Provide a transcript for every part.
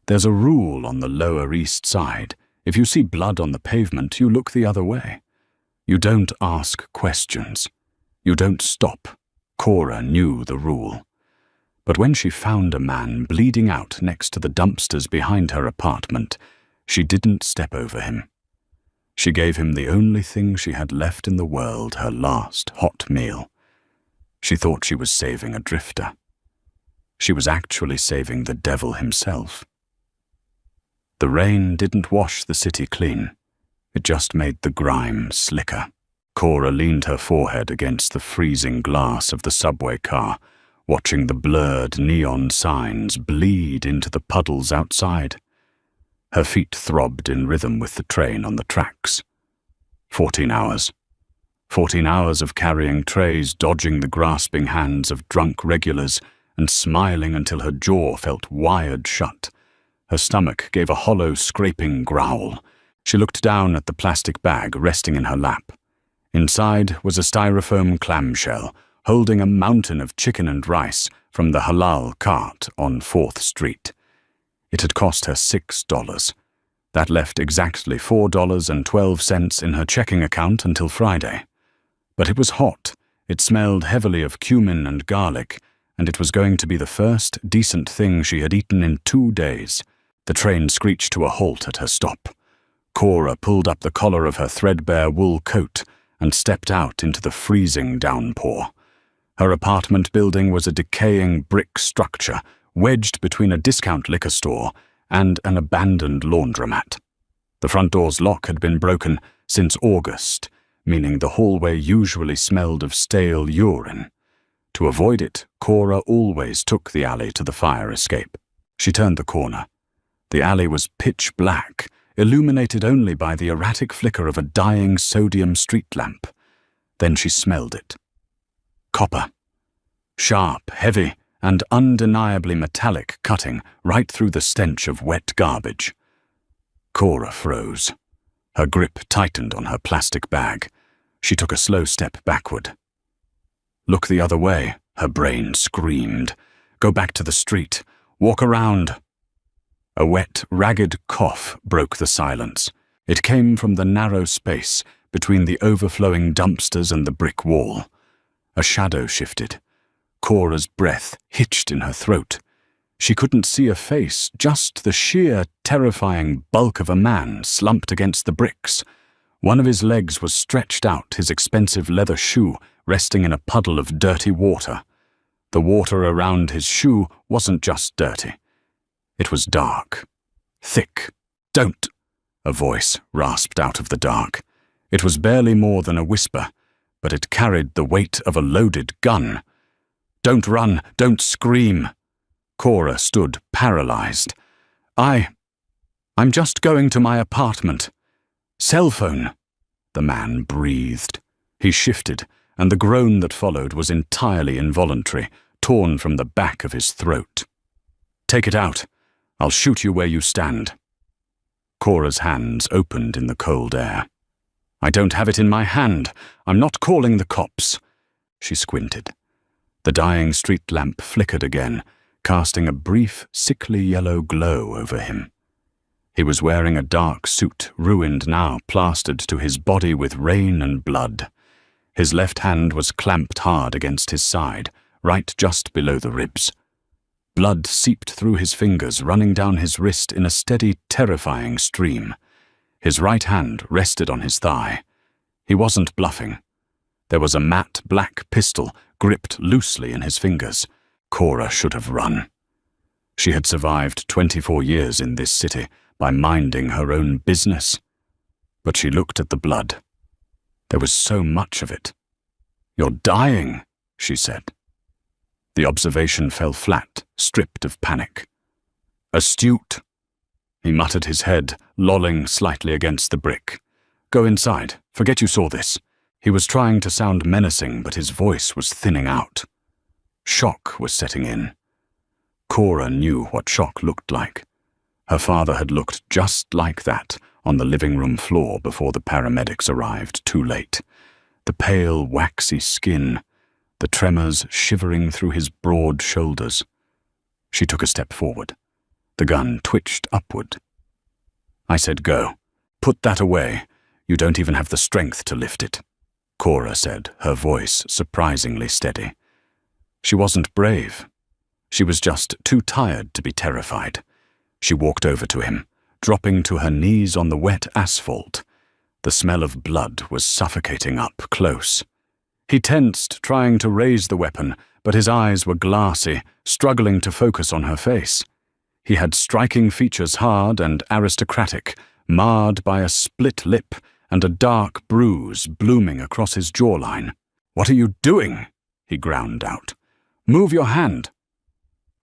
There's a rule on the Lower East Side. If you see blood on the pavement, you look the other way. You don't ask questions. You don't stop. Cora knew the rule. But when she found a man bleeding out next to the dumpsters behind her apartment, she didn't step over him. She gave him the only thing she had left in the world, her last hot meal. She thought she was saving a drifter. She was actually saving the devil himself. The rain didn't wash the city clean. It just made the grime slicker. Cora leaned her forehead against the freezing glass of the subway car, watching the blurred neon signs bleed into the puddles outside. Her feet throbbed in rhythm with the train on the tracks. 14 hours. 14 hours of carrying trays, dodging the grasping hands of drunk regulars, and smiling until her jaw felt wired shut. Her stomach gave a hollow, scraping growl. She looked down at the plastic bag resting in her lap. Inside was a styrofoam clamshell, holding a mountain of chicken and rice from the halal cart on 4th Street. It had cost her $6. That left exactly $4.12 in her checking account until Friday. But it was hot, it smelled heavily of cumin and garlic, and it was going to be the first decent thing she had eaten in 2 days. The train screeched to a halt at her stop. Cora pulled up the collar of her threadbare wool coat and stepped out into the freezing downpour. Her apartment building was a decaying brick structure wedged between a discount liquor store and an abandoned laundromat. The front door's lock had been broken since August, meaning the hallway usually smelled of stale urine. To avoid it, Cora always took the alley to the fire escape. She turned the corner. The alley was pitch black, illuminated only by the erratic flicker of a dying sodium street lamp. Then she smelled it. Copper. Sharp, heavy, and undeniably metallic, cutting right through the stench of wet garbage. Cora froze. Her grip tightened on her plastic bag. She took a slow step backward. Look the other way, her brain screamed. Go back to the street. Walk around. A wet, ragged cough broke the silence. It came from the narrow space between the overflowing dumpsters and the brick wall. A shadow shifted. Cora's breath hitched in her throat. She couldn't see a face, just the sheer, terrifying bulk of a man slumped against the bricks. One of his legs was stretched out, his expensive leather shoe resting in a puddle of dirty water. The water around his shoe wasn't just dirty. It was dark. Thick. Don't! A voice rasped out of the dark. It was barely more than a whisper, but it carried the weight of a loaded gun. Don't run! Don't scream! Cora stood paralyzed. I'm just going to my apartment. Cell phone, the man breathed. He shifted, and the groan that followed was entirely involuntary, torn from the back of his throat. Take it out. I'll shoot you where you stand. Cora's hands opened in the cold air. I don't have it in my hand. I'm not calling the cops. She squinted. The dying street lamp flickered again, casting a brief, sickly yellow glow over him. He was wearing a dark suit, ruined now, plastered to his body with rain and blood. His left hand was clamped hard against his side, right just below the ribs. Blood seeped through his fingers, running down his wrist in a steady, terrifying stream. His right hand rested on his thigh. He wasn't bluffing. There was a matte black pistol gripped loosely in his fingers. Cora should have run. She had survived 24 years in this city by minding her own business. But she looked at the blood. There was so much of it. You're dying, she said. The observation fell flat, stripped of panic. Astute. He muttered his head, lolling slightly against the brick. Go inside. Forget you saw this. He was trying to sound menacing, but his voice was thinning out. Shock was setting in. Cora knew what shock looked like. Her father had looked just like that on the living room floor before the paramedics arrived too late. The pale, waxy skin, the tremors shivering through his broad shoulders. She took a step forward. The gun twitched upward. I said, "Go. Put that away. You don't even have the strength to lift it," Cora said, her voice surprisingly steady. She wasn't brave. She was just too tired to be terrified. She walked over to him, dropping to her knees on the wet asphalt. The smell of blood was suffocating up close. He tensed, trying to raise the weapon, but his eyes were glassy, struggling to focus on her face. He had striking features, hard and aristocratic, marred by a split lip and a dark bruise blooming across his jawline. "What are you doing?" he ground out. "Move your hand."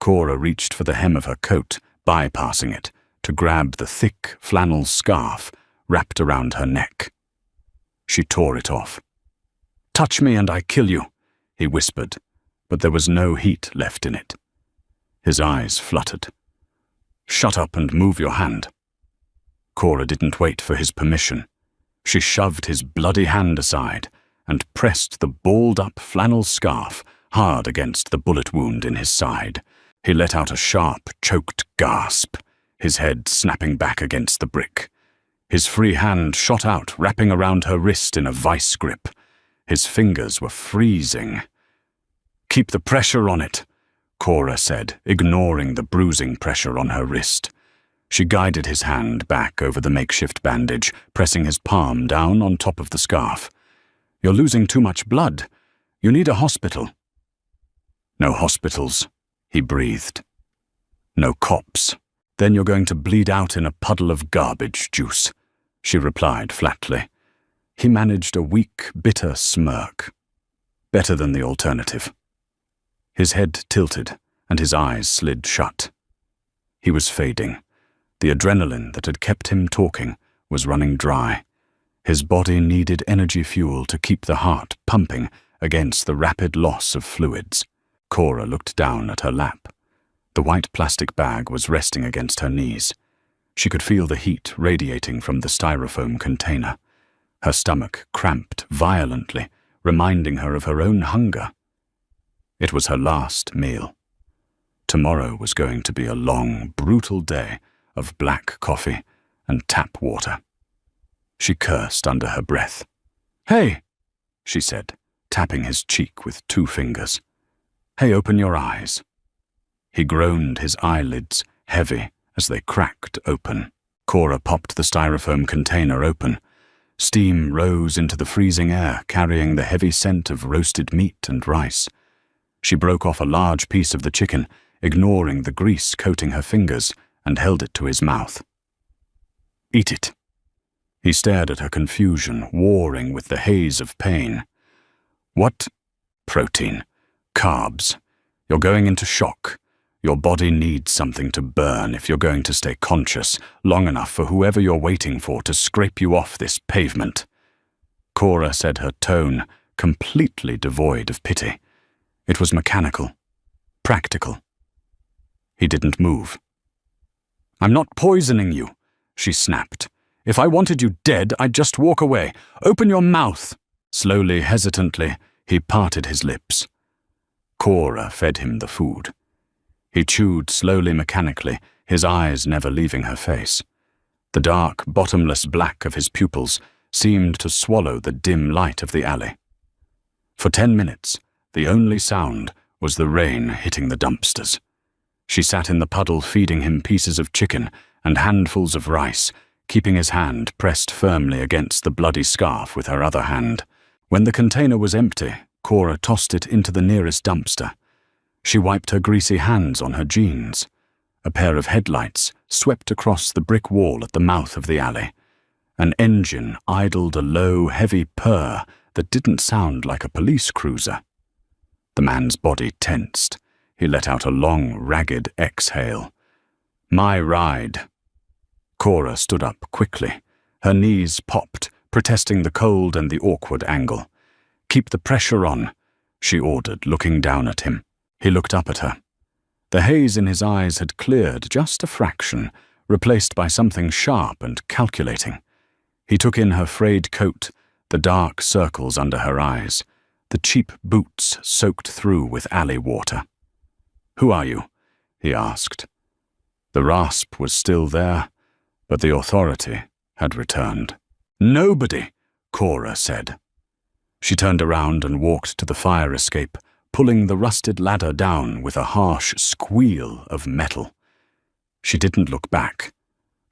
Cora reached for the hem of her coat, bypassing it, to grab the thick flannel scarf wrapped around her neck. She tore it off. "Touch me and I kill you," he whispered, but there was no heat left in it. His eyes fluttered. "Shut up and move your hand." Cora didn't wait for his permission. She shoved his bloody hand aside and pressed the balled-up flannel scarf hard against the bullet wound in his side. He let out a sharp, choked gasp, his head snapping back against the brick. His free hand shot out, wrapping around her wrist in a vice grip. His fingers were freezing. "Keep the pressure on it," Cora said, ignoring the bruising pressure on her wrist. She guided his hand back over the makeshift bandage, pressing his palm down on top of the scarf. "You're losing too much blood. You need a hospital." "No hospitals," he breathed. "No cops. Then you're going to bleed out in a puddle of garbage juice," she replied flatly. He managed a weak, bitter smirk. Better than the alternative. His head tilted, and his eyes slid shut. He was fading. The adrenaline that had kept him talking was running dry. His body needed energy fuel to keep the heart pumping against the rapid loss of fluids. Cora looked down at her lap. The white plastic bag was resting against her knees. She could feel the heat radiating from the styrofoam container. Her stomach cramped violently, reminding her of her own hunger. It was her last meal. Tomorrow was going to be a long, brutal day of black coffee and tap water. She cursed under her breath. "Hey," she said, tapping his cheek with 2 fingers. "Hey, open your eyes." He groaned, his eyelids heavy as they cracked open. Cora popped the styrofoam container open. Steam rose into the freezing air, carrying the heavy scent of roasted meat and rice. She broke off a large piece of the chicken, ignoring the grease coating her fingers, and held it to his mouth. "Eat it." He stared at her confusion, warring with the haze of pain. "What?" "Protein. Carbs. You're going into shock. Your body needs something to burn if you're going to stay conscious long enough for whoever you're waiting for to scrape you off this pavement." Cora said, her tone completely devoid of pity. It was mechanical, practical. He didn't move. "I'm not poisoning you," she snapped. "If I wanted you dead, I'd just walk away. Open your mouth." Slowly, hesitantly, he parted his lips. Cora fed him the food. He chewed slowly, mechanically, his eyes never leaving her face. The dark, bottomless black of his pupils seemed to swallow the dim light of the alley. For 10 minutes, the only sound was the rain hitting the dumpsters. She sat in the puddle feeding him pieces of chicken and handfuls of rice, keeping his hand pressed firmly against the bloody scarf with her other hand. When the container was empty, Cora tossed it into the nearest dumpster. She wiped her greasy hands on her jeans. A pair of headlights swept across the brick wall at the mouth of the alley. An engine idled a low, heavy purr that didn't sound like a police cruiser. The man's body tensed. He let out a long, ragged exhale. "My ride." Cora stood up quickly. Her knees popped, protesting the cold and the awkward angle. "Keep the pressure on," she ordered, looking down at him. He looked up at her. The haze in his eyes had cleared just a fraction, replaced by something sharp and calculating. He took in her frayed coat, the dark circles under her eyes, the cheap boots soaked through with alley water. "Who are you?" he asked. The rasp was still there, but the authority had returned. "Nobody," Cora said. She turned around and walked to the fire escape, pulling the rusted ladder down with a harsh squeal of metal. She didn't look back.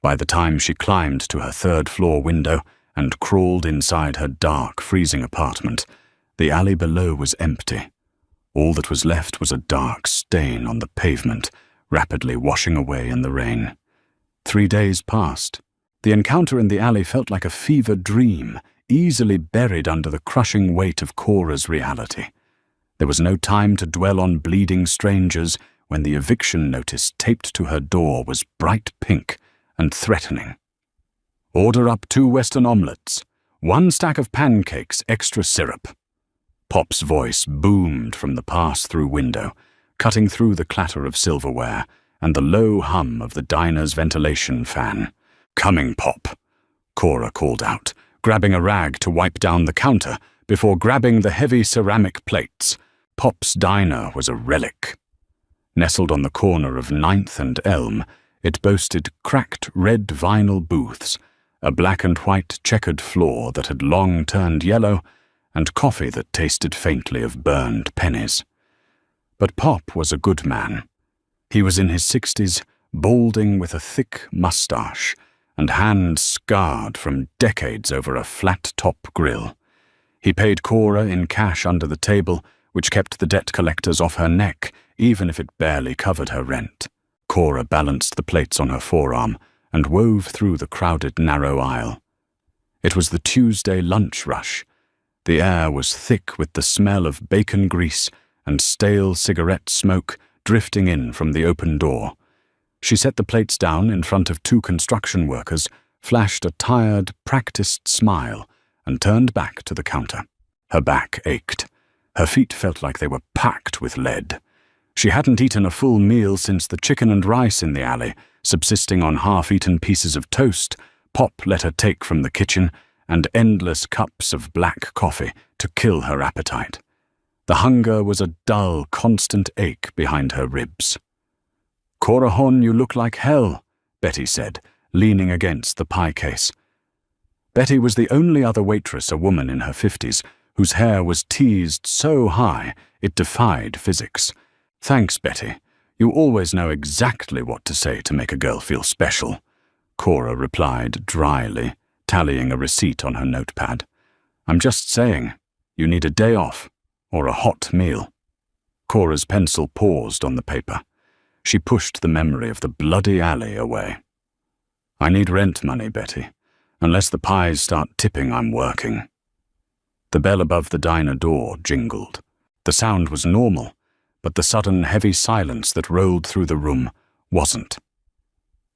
By the time she climbed to her third-floor window and crawled inside her dark, freezing apartment, the alley below was empty. All that was left was a dark stain on the pavement, rapidly washing away in the rain. 3 days passed. The encounter in the alley felt like a fever dream, easily buried under the crushing weight of Cora's reality. There was no time to dwell on bleeding strangers when the eviction notice taped to her door was bright pink and threatening. "Order up 2 Western omelets, 1 stack of pancakes, extra syrup." Pop's voice boomed from the pass-through window, cutting through the clatter of silverware and the low hum of the diner's ventilation fan. "Coming, Pop," Cora called out, grabbing a rag to wipe down the counter before grabbing the heavy ceramic plates. Pop's diner was a relic. Nestled on the corner of 9th and Elm, it boasted cracked red vinyl booths, a black and white checkered floor that had long turned yellow, and coffee that tasted faintly of burned pennies. But Pop was a good man. He was in his 60s, balding with a thick mustache, and hands scarred from decades over a flat-top grill. He paid Cora in cash under the table, which kept the debt collectors off her neck, even if it barely covered her rent. Cora balanced the plates on her forearm and wove through the crowded narrow aisle. It was the Tuesday lunch rush. The air was thick with the smell of bacon grease and stale cigarette smoke drifting in from the open door. She set the plates down in front of 2 construction workers, flashed a tired, practiced smile, and turned back to the counter. Her back ached. Her feet felt like they were packed with lead. She hadn't eaten a full meal since the chicken and rice in the alley, subsisting on half-eaten pieces of toast Pop let her take from the kitchen, and endless cups of black coffee to kill her appetite. The hunger was a dull, constant ache behind her ribs. "Cora Hon, you look like hell," Betty said, leaning against the pie case. Betty was the only other waitress, a woman in her 50s, whose hair was teased so high it defied physics. "Thanks, Betty. You always know exactly what to say to make a girl feel special," Cora replied dryly, tallying a receipt on her notepad. "I'm just saying, you need a day off, or a hot meal." Cora's pencil paused on the paper. She pushed the memory of the bloody alley away. "I need rent money, Betty. Unless the pies start tipping, I'm working." The bell above the diner door jingled. The sound was normal, but the sudden heavy silence that rolled through the room wasn't.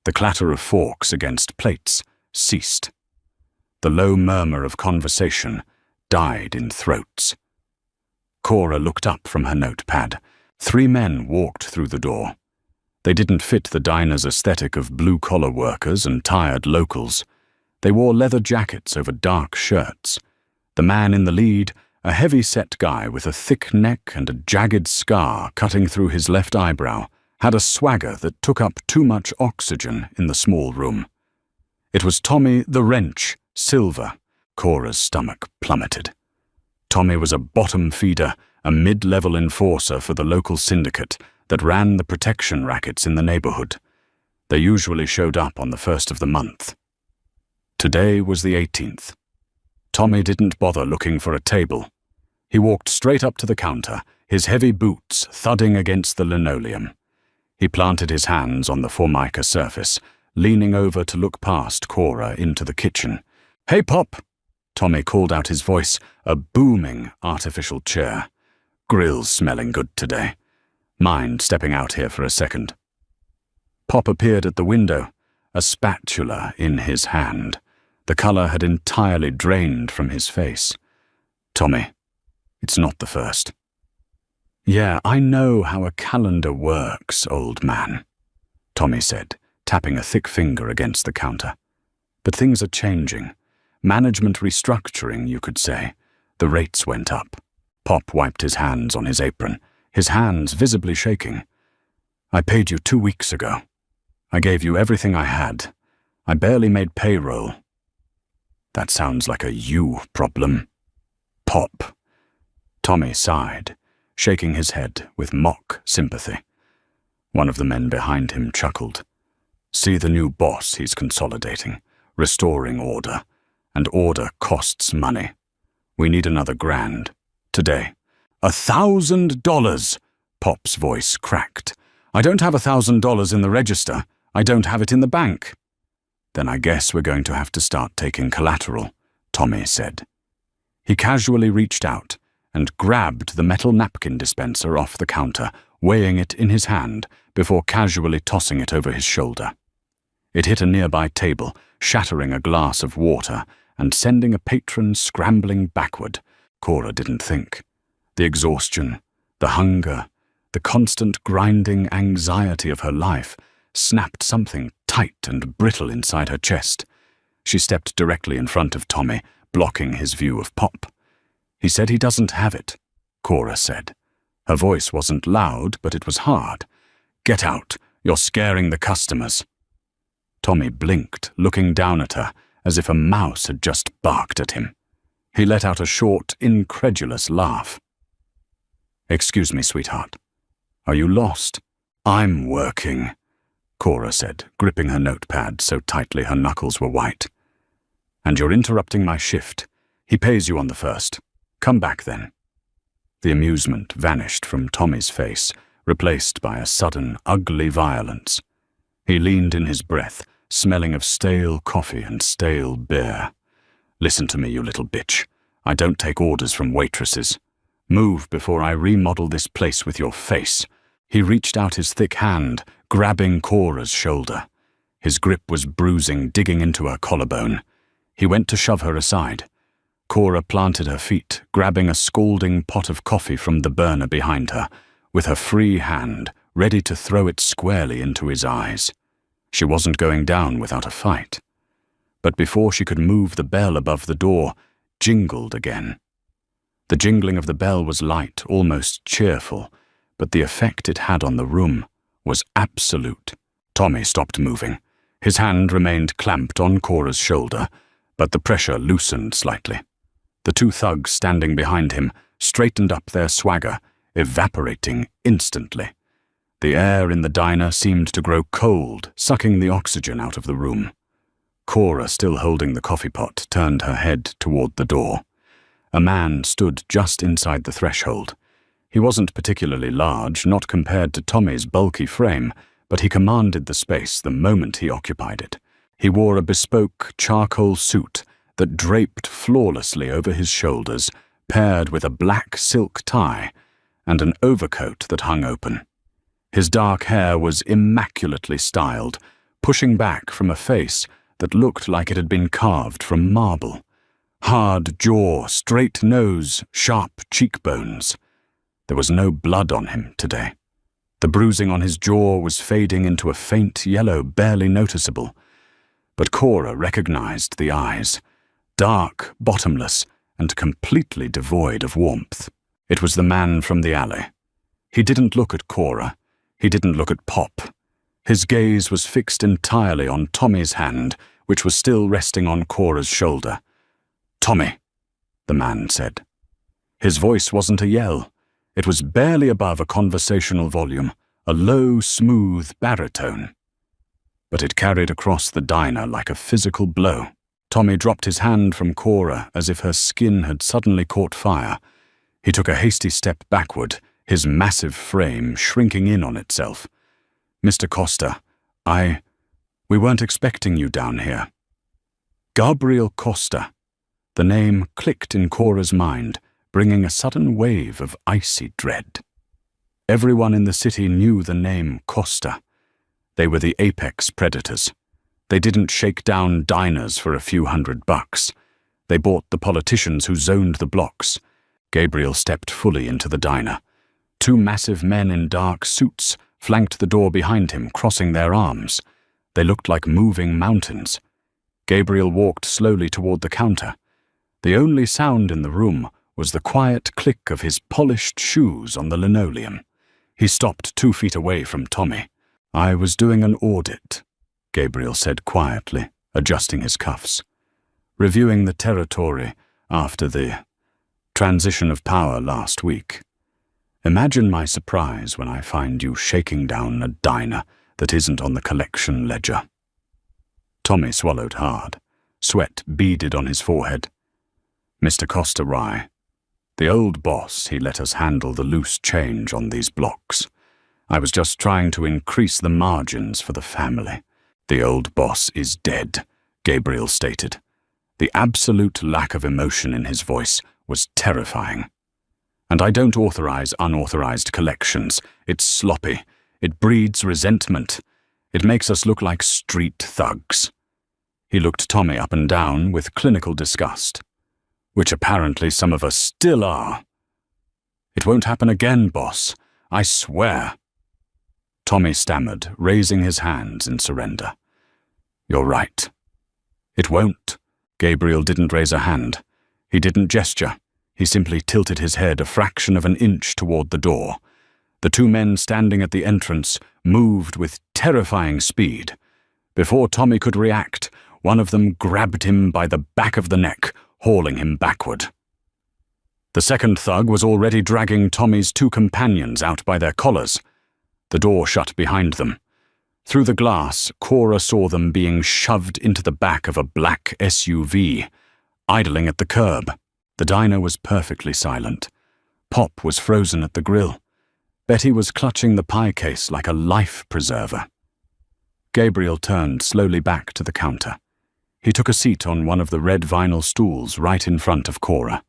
The clatter of forks against plates ceased. The low murmur of conversation died in throats. Cora looked up from her notepad. 3 men walked through the door. They didn't fit the diner's aesthetic of blue-collar workers and tired locals. They wore leather jackets over dark shirts. The man in the lead, a heavy-set guy with a thick neck and a jagged scar cutting through his left eyebrow, had a swagger that took up too much oxygen in the small room. It was Tommy the Wrench Silver. Cora's stomach plummeted. Tommy was a bottom feeder, a mid-level enforcer for the local syndicate that ran the protection rackets in the neighborhood. They usually showed up on the 1st of the month. Today was the 18th. Tommy didn't bother looking for a table. He walked straight up to the counter, his heavy boots thudding against the linoleum. He planted his hands on the formica surface, leaning over to look past Cora into the kitchen. "Hey, Pop!" Tommy called out, his voice a booming artificial chair. "Grill's smelling good today. Mind stepping out here for a second?" Pop appeared at the window, a spatula in his hand. The color had entirely drained from his face. "Tommy, it's not the first." "Yeah, I know how a calendar works, old man," Tommy said, tapping a thick finger against the counter. "But things are changing. Management restructuring, you could say. The rates went up." Pop wiped his hands on his apron, his hands visibly shaking. "I paid you 2 weeks ago. I gave you everything I had. I barely made payroll. That sounds like a you problem. Pop. Tommy sighed, shaking his head with mock sympathy. One of the men behind him chuckled. See the new boss he's consolidating, restoring order, and order costs money. We need another $1,000. Today. $1,000! Pop's voice cracked. I don't have $1,000 in the register. I don't have it in the bank. Then I guess we're going to have to start taking collateral, Tommy said. He casually reached out and grabbed the metal napkin dispenser off the counter, weighing it in his hand before casually tossing it over his shoulder. It hit a nearby table, shattering a glass of water and sending a patron scrambling backward. Cora didn't think. The exhaustion, the hunger, the constant grinding anxiety of her life snapped something tight and brittle inside her chest. She stepped directly in front of Tommy, blocking his view of Pop. He said he doesn't have it, Cora said. Her voice wasn't loud, but it was hard. Get out, you're scaring the customers. Tommy blinked, looking down at her, as if a mouse had just barked at him. He let out a short, incredulous laugh. Excuse me, sweetheart. Are you lost? I'm working, Cora said, gripping her notepad so tightly her knuckles were white. And you're interrupting my shift. He pays you on the first. Come back then. The amusement vanished from Tommy's face, replaced by a sudden, ugly violence. He leaned in his breath, smelling of stale coffee and stale beer. Listen to me, you little bitch. I don't take orders from waitresses. Move before I remodel this place with your face. He reached out his thick hand, grabbing Cora's shoulder. His grip was bruising, digging into her collarbone. He went to shove her aside. Cora planted her feet, grabbing a scalding pot of coffee from the burner behind her, with her free hand, ready to throw it squarely into his eyes. She wasn't going down without a fight. But before she could move, the bell above the door jingled again. The jingling of the bell was light, almost cheerful, but the effect it had on the room was absolute. Tommy stopped moving. His hand remained clamped on Cora's shoulder, but the pressure loosened slightly. The two thugs standing behind him straightened up their swagger, evaporating instantly. The air in the diner seemed to grow cold, sucking the oxygen out of the room. Cora, still holding the coffee pot, turned her head toward the door. A man stood just inside the threshold. He wasn't particularly large, not compared to Tommy's bulky frame, but he commanded the space the moment he occupied it. He wore a bespoke charcoal suit that draped flawlessly over his shoulders, paired with a black silk tie and an overcoat that hung open. His dark hair was immaculately styled, pushing back from a face that looked like it had been carved from marble. Hard jaw, straight nose, sharp cheekbones. There was no blood on him today. The bruising on his jaw was fading into a faint yellow, barely noticeable. But Cora recognized the eyes. Dark, bottomless, and completely devoid of warmth. It was the man from the alley. He didn't look at Cora. He didn't look at Pop. His gaze was fixed entirely on Tommy's hand, which was still resting on Cora's shoulder. "Tommy," the man said. His voice wasn't a yell. It was barely above a conversational volume, a low, smooth baritone. But it carried across the diner like a physical blow. Tommy dropped his hand from Cora as if her skin had suddenly caught fire. He took a hasty step backward, his massive frame shrinking in on itself. "Mr. Costa, we weren't expecting you down here." Gabriel Costa. The name clicked in Cora's mind, bringing a sudden wave of icy dread. Everyone in the city knew the name Costa. They were the apex predators. They didn't shake down diners for a few $100. They bought the politicians who zoned the blocks. Gabriel stepped fully into the diner. Two massive men in dark suits flanked the door behind him, crossing their arms. They looked like moving mountains. Gabriel walked slowly toward the counter. The only sound in the room was the quiet click of his polished shoes on the linoleum. He stopped 2 feet away from Tommy. I was doing an audit, Gabriel said quietly, adjusting his cuffs. Reviewing the territory after the transition of power last week. Imagine my surprise when I find you shaking down a diner that isn't on the collection ledger. Tommy swallowed hard. Sweat beaded on his forehead. Mr. Costa Rye, the old boss, he let us handle the loose change on these blocks. I was just trying to increase the margins for the family. The old boss is dead, Gabriel stated. The absolute lack of emotion in his voice was terrifying. And I don't authorize unauthorized collections. It's sloppy. It breeds resentment. It makes us look like street thugs. He looked Tommy up and down with clinical disgust, which apparently some of us still are. It won't happen again, boss. I swear. Tommy stammered, raising his hands in surrender. You're right. It won't. Gabriel didn't raise a hand. He didn't gesture. He simply tilted his head a fraction of an inch toward the door. The two men standing at the entrance moved with terrifying speed. Before Tommy could react, one of them grabbed him by the back of the neck, hauling him backward. The second thug was already dragging Tommy's two companions out by their collars. The door shut behind them. Through the glass, Cora saw them being shoved into the back of a black SUV, idling at the curb. The diner was perfectly silent. Pop was frozen at the grill. Betty was clutching the pie case like a life preserver. Gabriel turned slowly back to the counter. He took a seat on one of the red vinyl stools right in front of Cora.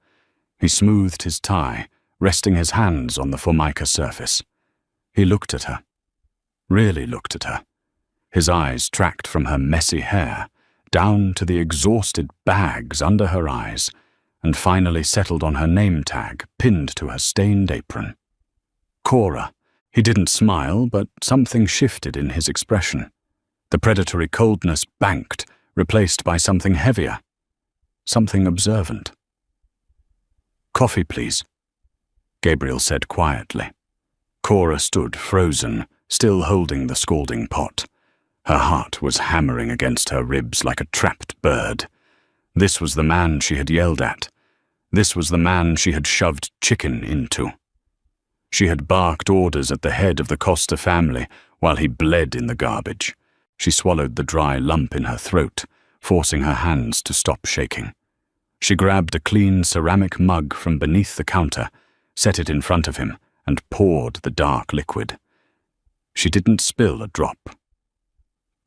He smoothed his tie, resting his hands on the formica surface. He looked at her. Really looked at her. His eyes tracked from her messy hair, down to the exhausted bags under her eyes, and finally settled on her name tag pinned to her stained apron. Cora. He didn't smile, but something shifted in his expression. The predatory coldness banked, replaced by something heavier, something observant. Coffee, please, Gabriel said quietly. Cora stood frozen, still holding the scalding pot. Her heart was hammering against her ribs like a trapped bird. This was the man she had yelled at. This was the man she had shoved chicken into. She had barked orders at the head of the Costa family while he bled in the garbage. She swallowed the dry lump in her throat, forcing her hands to stop shaking. She grabbed a clean ceramic mug from beneath the counter, set it in front of him, and poured the dark liquid. She didn't spill a drop.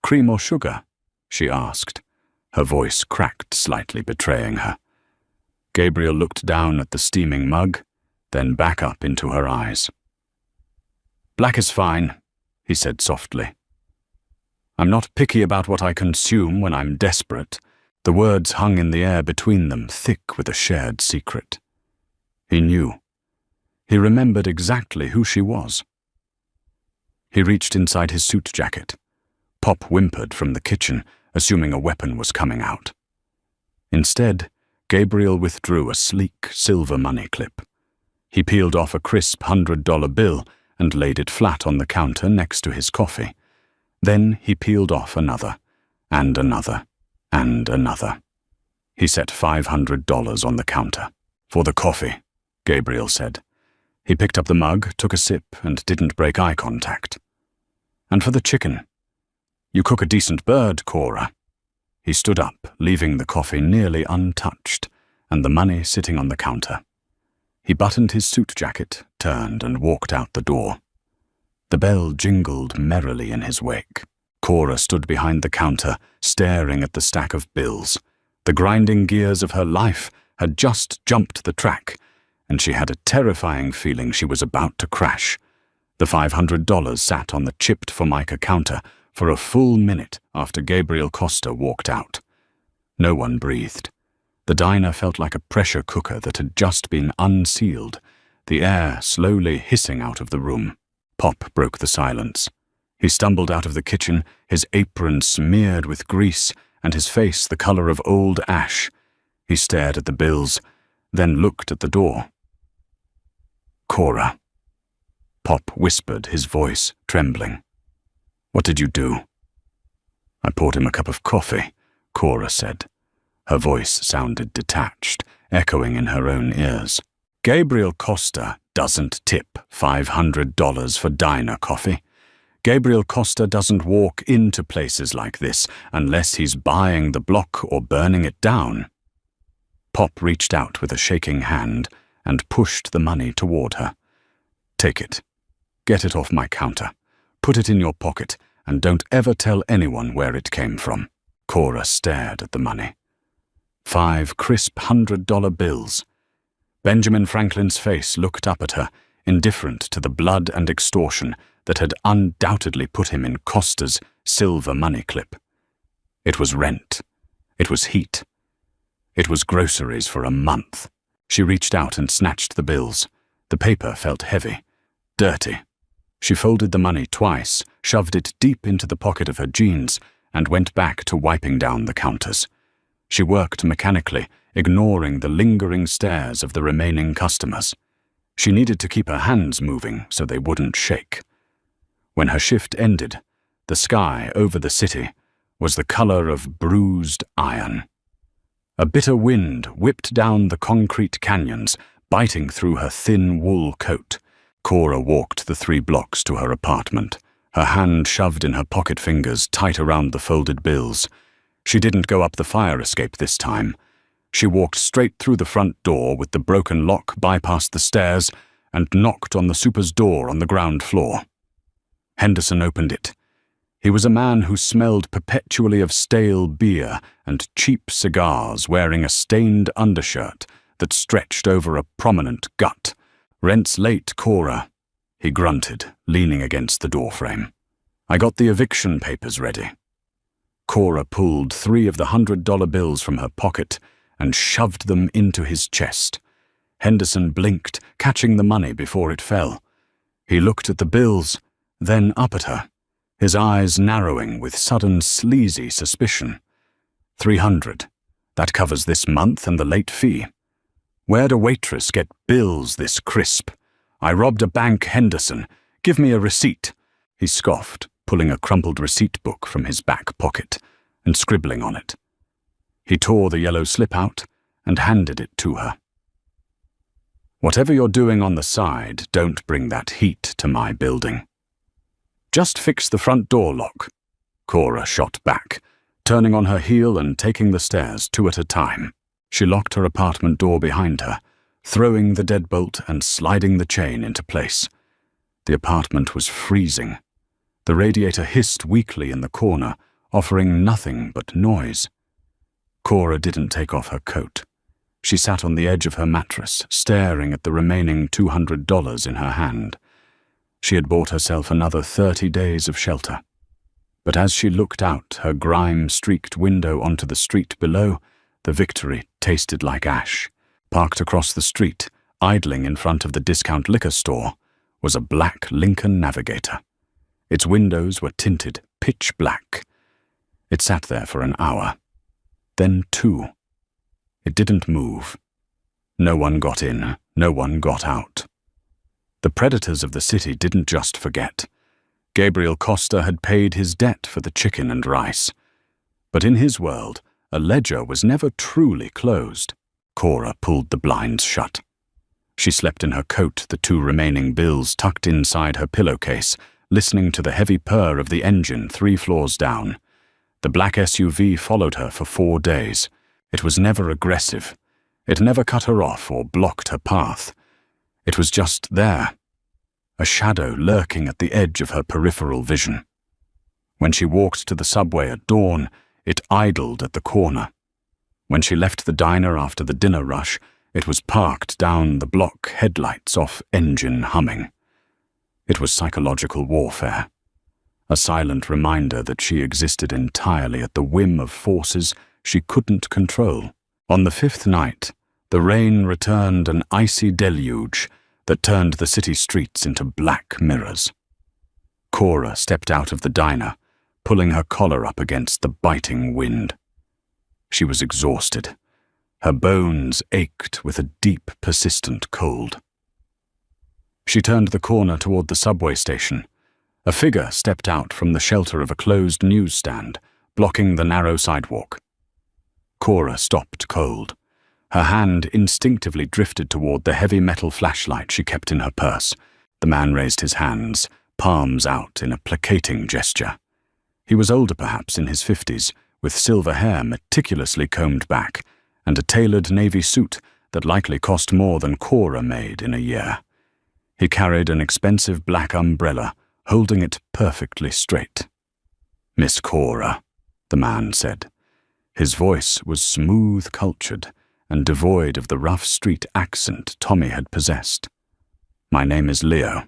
Cream or sugar? She asked. Her voice cracked slightly, betraying her. Gabriel looked down at the steaming mug, then back up into her eyes. Black is fine, he said softly. I'm not picky about what I consume when I'm desperate. The words hung in the air between them, thick with a shared secret. He knew. He remembered exactly who she was. He reached inside his suit jacket. Pop whimpered from the kitchen, assuming a weapon was coming out. Instead, Gabriel withdrew a sleek silver money clip. He peeled off a crisp $100 bill and laid it flat on the counter next to his coffee. Then he peeled off another, and another, and another. He set $500 on the counter. For the coffee, Gabriel said. He picked up the mug, took a sip, and didn't break eye contact. And for the chicken. You cook a decent bird, Cora. He stood up, leaving the coffee nearly untouched, and the money sitting on the counter. He buttoned his suit jacket, turned, and walked out the door. The bell jingled merrily in his wake. Cora stood behind the counter, staring at the stack of bills. The grinding gears of her life had just jumped the track, and she had a terrifying feeling she was about to crash. The $500 sat on the chipped formica counter for a full minute after Gabriel Costa walked out. No one breathed. The diner felt like a pressure cooker that had just been unsealed, the air slowly hissing out of the room. Pop broke the silence. He stumbled out of the kitchen, his apron smeared with grease and his face the color of old ash. He stared at the bills, then looked at the door. Cora. Pop whispered, his voice trembling. What did you do? I poured him a cup of coffee, Cora said. Her voice sounded detached, echoing in her own ears. Gabriel Costa doesn't tip $500 for diner coffee. Gabriel Costa doesn't walk into places like this unless he's buying the block or burning it down. Pop reached out with a shaking hand and pushed the money toward her. Take it. Get it off my counter. Put it in your pocket and don't ever tell anyone where it came from. Cora stared at the money. 5 crisp $100 bills. Benjamin Franklin's face looked up at her, indifferent to the blood and extortion that had undoubtedly put him in Costa's silver money clip. It was rent. It was heat. It was groceries for a month. She reached out and snatched the bills. The paper felt heavy, dirty. She folded the money twice, shoved it deep into the pocket of her jeans, and went back to wiping down the counters. She worked mechanically, ignoring the lingering stares of the remaining customers. She needed to keep her hands moving so they wouldn't shake. When her shift ended, the sky over the city was the color of bruised iron. A bitter wind whipped down the concrete canyons, biting through her thin wool coat. Cora walked the 3 blocks to her apartment, her hand shoved in her pocket fingers tight around the folded bills. She didn't go up the fire escape this time. She walked straight through the front door with the broken lock, bypassed the stairs, and knocked on the super's door on the ground floor. Henderson opened it. He was a man who smelled perpetually of stale beer and cheap cigars, wearing a stained undershirt that stretched over a prominent gut. "Rent's late, Cora," he grunted, leaning against the doorframe. "I got the eviction papers ready." Cora pulled 3 of the $100 bills from her pocket and shoved them into his chest. Henderson blinked, catching the money before it fell. He looked at the bills, then up at her, his eyes narrowing with sudden sleazy suspicion. 300. That covers this month and the late fee. Where'd a waitress get bills this crisp? I robbed a bank, Henderson. Give me a receipt. He scoffed, pulling a crumpled receipt book from his back pocket and scribbling on it. He tore the yellow slip out and handed it to her. "Whatever you're doing on the side, don't bring that heat to my building." "Just fix the front door lock," Cora shot back, turning on her heel and taking the stairs 2 at a time. She locked her apartment door behind her, throwing the deadbolt and sliding the chain into place. The apartment was freezing. The radiator hissed weakly in the corner, offering nothing but noise. Cora didn't take off her coat. She sat on the edge of her mattress, staring at the remaining $200 in her hand. She had bought herself another 30 days of shelter. But as she looked out her grime-streaked window onto the street below, the victory tasted like ash. Parked across the street, idling in front of the discount liquor store, was a black Lincoln Navigator. Its windows were tinted pitch black. It sat there for an hour, then 2. It didn't move. No one got in, no one got out. The predators of the city didn't just forget. Gabriel Costa had paid his debt for the chicken and rice. But in his world, a ledger was never truly closed. Cora pulled the blinds shut. She slept in her coat, the 2 remaining bills tucked inside her pillowcase, listening to the heavy purr of the engine 3 floors down. The black SUV followed her for 4 days. It was never aggressive. It never cut her off or blocked her path. It was just there, a shadow lurking at the edge of her peripheral vision. When she walked to the subway at dawn, it idled at the corner. When she left the diner after the dinner rush, it was parked down the block, headlights off, engine humming. It was psychological warfare, a silent reminder that she existed entirely at the whim of forces she couldn't control. On the 5th night, the rain returned, an icy deluge that turned the city streets into black mirrors. Cora stepped out of the diner, pulling her collar up against the biting wind. She was exhausted. Her bones ached with a deep, persistent cold. She turned the corner toward the subway station. A figure stepped out from the shelter of a closed newsstand, blocking the narrow sidewalk. Cora stopped cold. Her hand instinctively drifted toward the heavy metal flashlight she kept in her purse. The man raised his hands, palms out in a placating gesture. He was older, perhaps in his 50s, with silver hair meticulously combed back, and a tailored navy suit that likely cost more than Cora made in a year. He carried an expensive black umbrella, holding it perfectly straight. "Miss Cora," the man said. His voice was smooth-cultured and devoid of the rough street accent Tommy had possessed. "My name is Leo.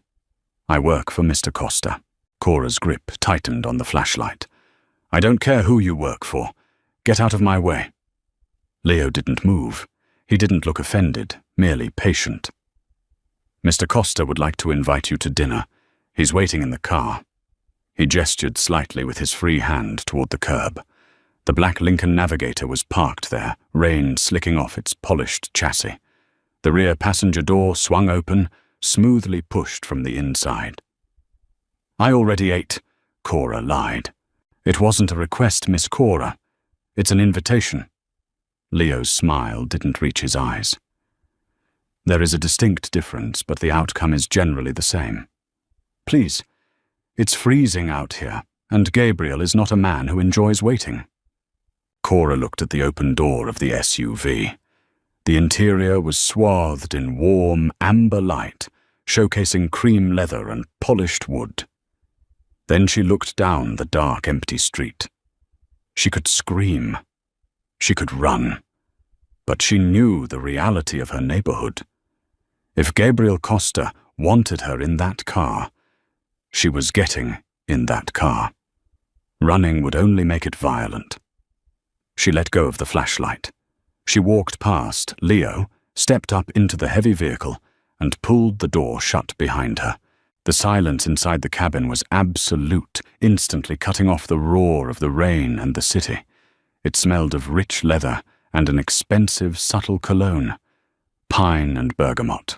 I work for Mr. Costa." Cora's grip tightened on the flashlight. "I don't care who you work for. Get out of my way." Leo didn't move. He didn't look offended, merely patient. "Mr. Costa would like to invite you to dinner. He's waiting in the car." He gestured slightly with his free hand toward the curb. The black Lincoln Navigator was parked there, rain slicking off its polished chassis. The rear passenger door swung open, smoothly pushed from the inside. "I already ate," Cora lied. "It wasn't a request, Miss Cora. It's an invitation." Leo's smile didn't reach his eyes. "There is a distinct difference, but the outcome is generally the same. Please, it's freezing out here, and Gabriel is not a man who enjoys waiting." Cora looked at the open door of the SUV. The interior was swathed in warm, amber light, showcasing cream leather and polished wood. Then she looked down the dark, empty street. She could scream. She could run. But she knew the reality of her neighborhood. If Gabriel Costa wanted her in that car, she was getting in that car. Running would only make it violent. She let go of the flashlight. She walked past Leo, stepped up into the heavy vehicle, and pulled the door shut behind her. The silence inside the cabin was absolute, instantly cutting off the roar of the rain and the city. It smelled of rich leather and an expensive, subtle cologne, pine and bergamot.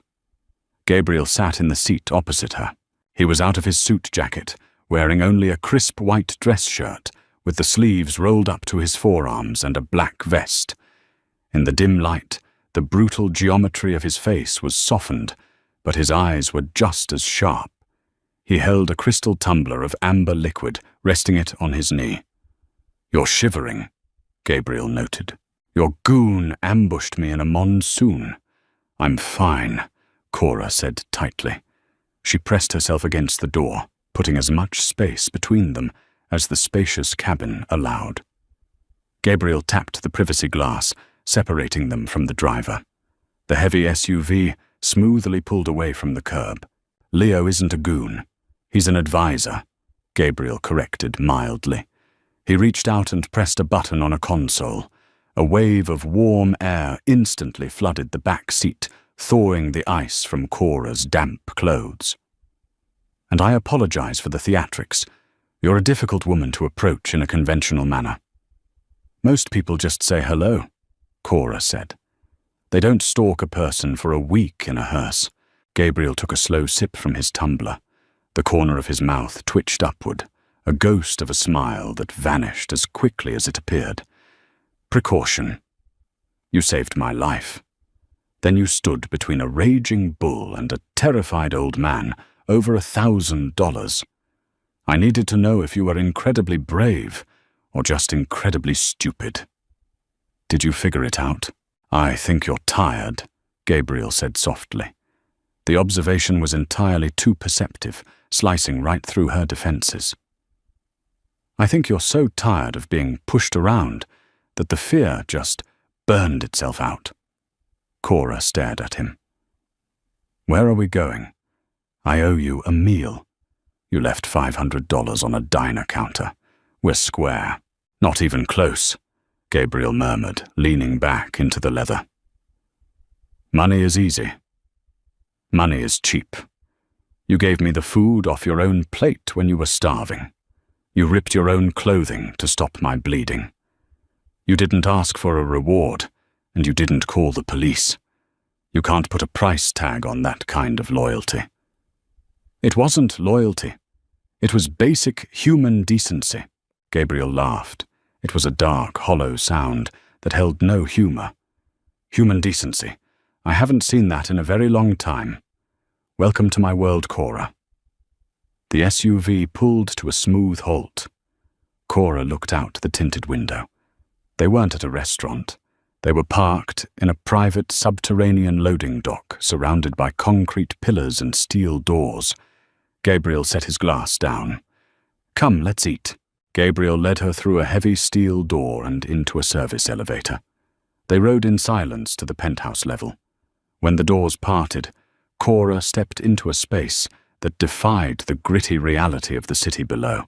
Gabriel sat in the seat opposite her. He was out of his suit jacket, wearing only a crisp white dress shirt, with the sleeves rolled up to his forearms and a black vest. In the dim light, the brutal geometry of his face was softened, but his eyes were just as sharp. He held a crystal tumbler of amber liquid, resting it on his knee. "You're shivering," Gabriel noted. "Your goon ambushed me in a monsoon." "I'm fine," Cora said tightly. She pressed herself against the door, putting as much space between them as the spacious cabin allowed. Gabriel tapped the privacy glass, separating them from the driver. The heavy SUV smoothly pulled away from the curb. "Leo isn't a goon. He's an advisor," Gabriel corrected mildly. He reached out and pressed a button on a console. A wave of warm air instantly flooded the back seat, thawing the ice from Cora's damp clothes. "And I apologize for the theatrics. You're a difficult woman to approach in a conventional manner." "Most people just say hello," Cora said. "They don't stalk a person for a week in a hearse." Gabriel took a slow sip from his tumbler. The corner of his mouth twitched upward, a ghost of a smile that vanished as quickly as it appeared. "Precaution. You saved my life. Then you stood between a raging bull and a terrified old man, over $1,000. I needed to know if you were incredibly brave or just incredibly stupid. Did you figure it out?" "I think you're tired," Gabriel said softly. The observation was entirely too perceptive, slicing right through her defenses. "I think you're so tired of being pushed around that the fear just burned itself out." Cora stared at him. "Where are we going? I owe you a meal. You left $500 on a diner counter. We're square." "Not even close," Gabriel murmured, leaning back into the leather. "Money is easy. Money is cheap. You gave me the food off your own plate when you were starving. You ripped your own clothing to stop my bleeding. You didn't ask for a reward, and you didn't call the police. You can't put a price tag on that kind of loyalty." "It wasn't loyalty. It was basic human decency. Gabriel laughed. It was a dark, hollow sound that held no humor. Human decency. I haven't seen that in a very long time. Welcome to my world, Cora. The SUV pulled to a smooth halt. Cora looked out the tinted window. They weren't at a restaurant. They were parked in a private subterranean loading dock surrounded by concrete pillars and steel doors. Gabriel set his glass down. Come, let's eat. Gabriel led her through a heavy steel door and into a service elevator. They rode in silence to the penthouse level. When the doors parted, Cora stepped into a space that defied the gritty reality of the city below.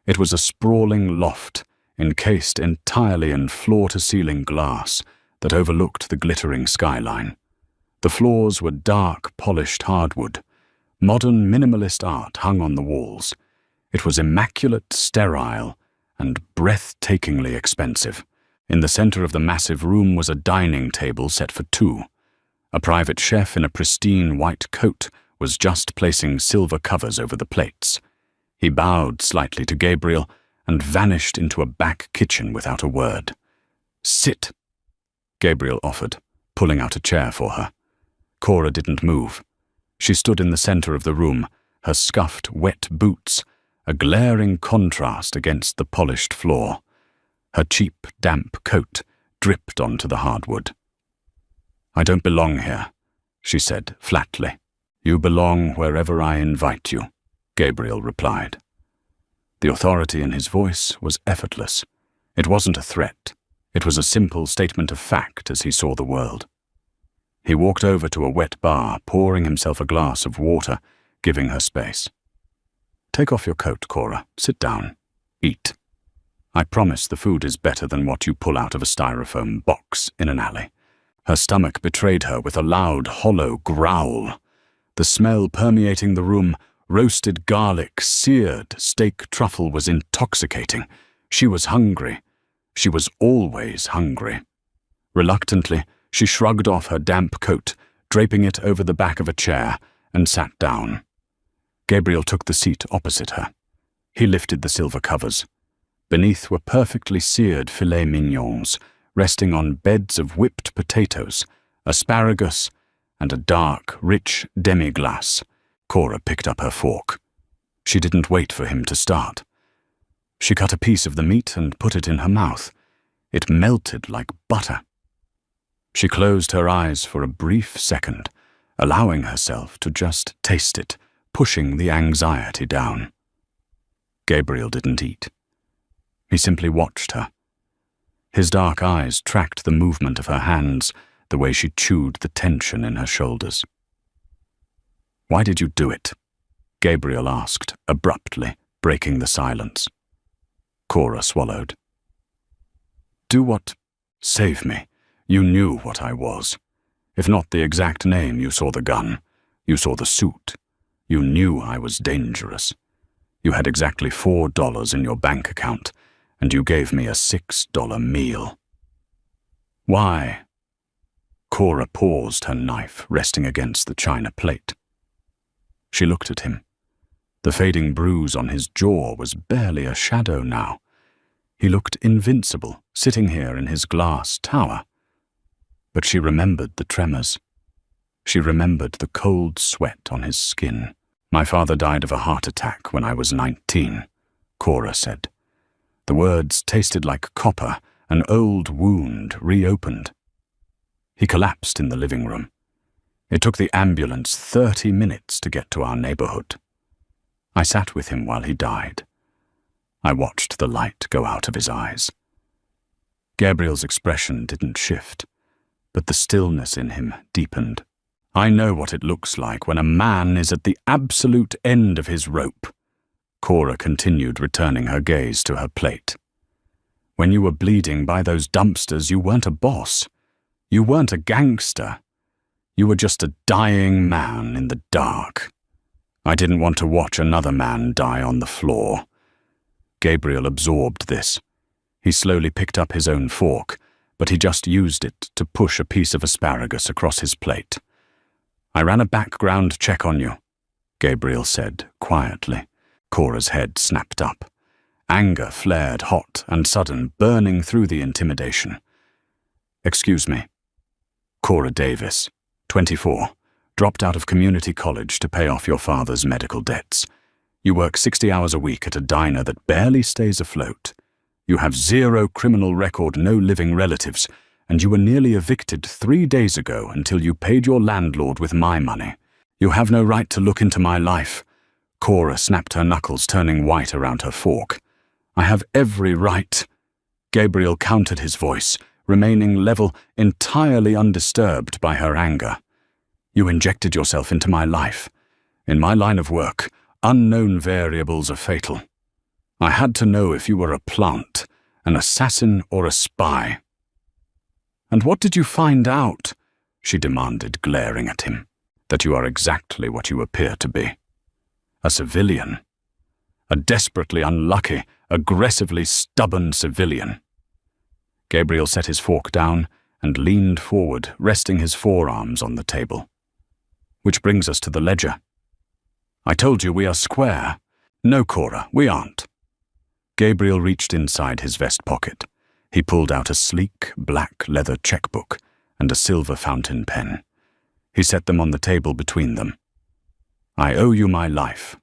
It was a sprawling loft, encased entirely in floor-to-ceiling glass that overlooked the glittering skyline. The floors were dark, polished hardwood. Modern minimalist art hung on the walls. It was immaculate, sterile, and breathtakingly expensive. In the center of the massive room was a dining table set for two. A private chef in a pristine white coat was just placing silver covers over the plates. He bowed slightly to Gabriel and vanished into a back kitchen without a word. Sit, Gabriel offered, pulling out a chair for her. Cora didn't move. She stood in the center of the room, her scuffed, wet boots, a glaring contrast against the polished floor. Her cheap, damp coat dripped onto the hardwood. I don't belong here, she said flatly. You belong wherever I invite you, Gabriel replied. The authority in his voice was effortless. It wasn't a threat. It was a simple statement of fact as he saw the world. He walked over to a wet bar, pouring himself a glass of water, giving her space. Take off your coat, Cora. Sit down. Eat. I promise the food is better than what you pull out of a styrofoam box in an alley. Her stomach betrayed her with a loud, hollow growl. The smell permeating the room, roasted garlic, seared steak truffle, was intoxicating. She was hungry. She was always hungry. Reluctantly, she shrugged off her damp coat, draping it over the back of a chair, and sat down. Gabriel took the seat opposite her. He lifted the silver covers. Beneath were perfectly seared filet mignons, resting on beds of whipped potatoes, asparagus, and a dark, rich demi-glace. Cora picked up her fork. She didn't wait for him to start. She cut a piece of the meat and put it in her mouth. It melted like butter. She closed her eyes for a brief second, allowing herself to just taste it, pushing the anxiety down. Gabriel didn't eat. He simply watched her. His dark eyes tracked the movement of her hands, the way she chewed the tension in her shoulders. Why did you do it? Gabriel asked, abruptly, breaking the silence. Cora swallowed. Do what? Save me. You knew what I was. If not the exact name, you saw the gun. You saw the suit. You knew I was dangerous. You had exactly $4 in your bank account, and you gave me a $6 meal. Why? Cora paused, her knife resting against the china plate. She looked at him. The fading bruise on his jaw was barely a shadow now. He looked invincible, sitting here in his glass tower. But she remembered the tremors. She remembered the cold sweat on his skin. My father died of a heart attack when I was 19, Cora said. The words tasted like copper, an old wound reopened. He collapsed in the living room. It took the ambulance 30 minutes to get to our neighborhood. I sat with him while he died. I watched the light go out of his eyes. Gabriel's expression didn't shift, but the stillness in him deepened. I know what it looks like when a man is at the absolute end of his rope. Cora continued, returning her gaze to her plate. When you were bleeding by those dumpsters, you weren't a boss. You weren't a gangster. You were just a dying man in the dark. I didn't want to watch another man die on the floor. Gabriel absorbed this. He slowly picked up his own fork, but he just used it to push a piece of asparagus across his plate. I ran a background check on you, Gabriel said quietly. Cora's head snapped up. Anger flared hot and sudden, burning through the intimidation. "Excuse me." Cora Davis, 24, dropped out of community college to pay off your father's medical debts. You work 60 hours a week at a diner that barely stays afloat. You have zero criminal record, no living relatives, and you were nearly evicted 3 days ago until you paid your landlord with my money. You have no right to look into my life. Cora snapped her knuckles, turning white around her fork. "I have every right." Gabriel countered his voice, remaining level, entirely undisturbed by her anger. "You injected yourself into my life. In my line of work, unknown variables are fatal. I had to know if you were a plant, an assassin, or a spy." "And what did you find out?" she demanded, glaring at him. "That you are exactly what you appear to be. A civilian. A desperately unlucky, aggressively stubborn civilian." Gabriel set his fork down and leaned forward, resting his forearms on the table. "Which brings us to the ledger. I told you we are square." "No, Cora, we aren't." Gabriel reached inside his vest pocket. He pulled out a sleek, black leather checkbook and a silver fountain pen. He set them on the table between them. "I owe you my life.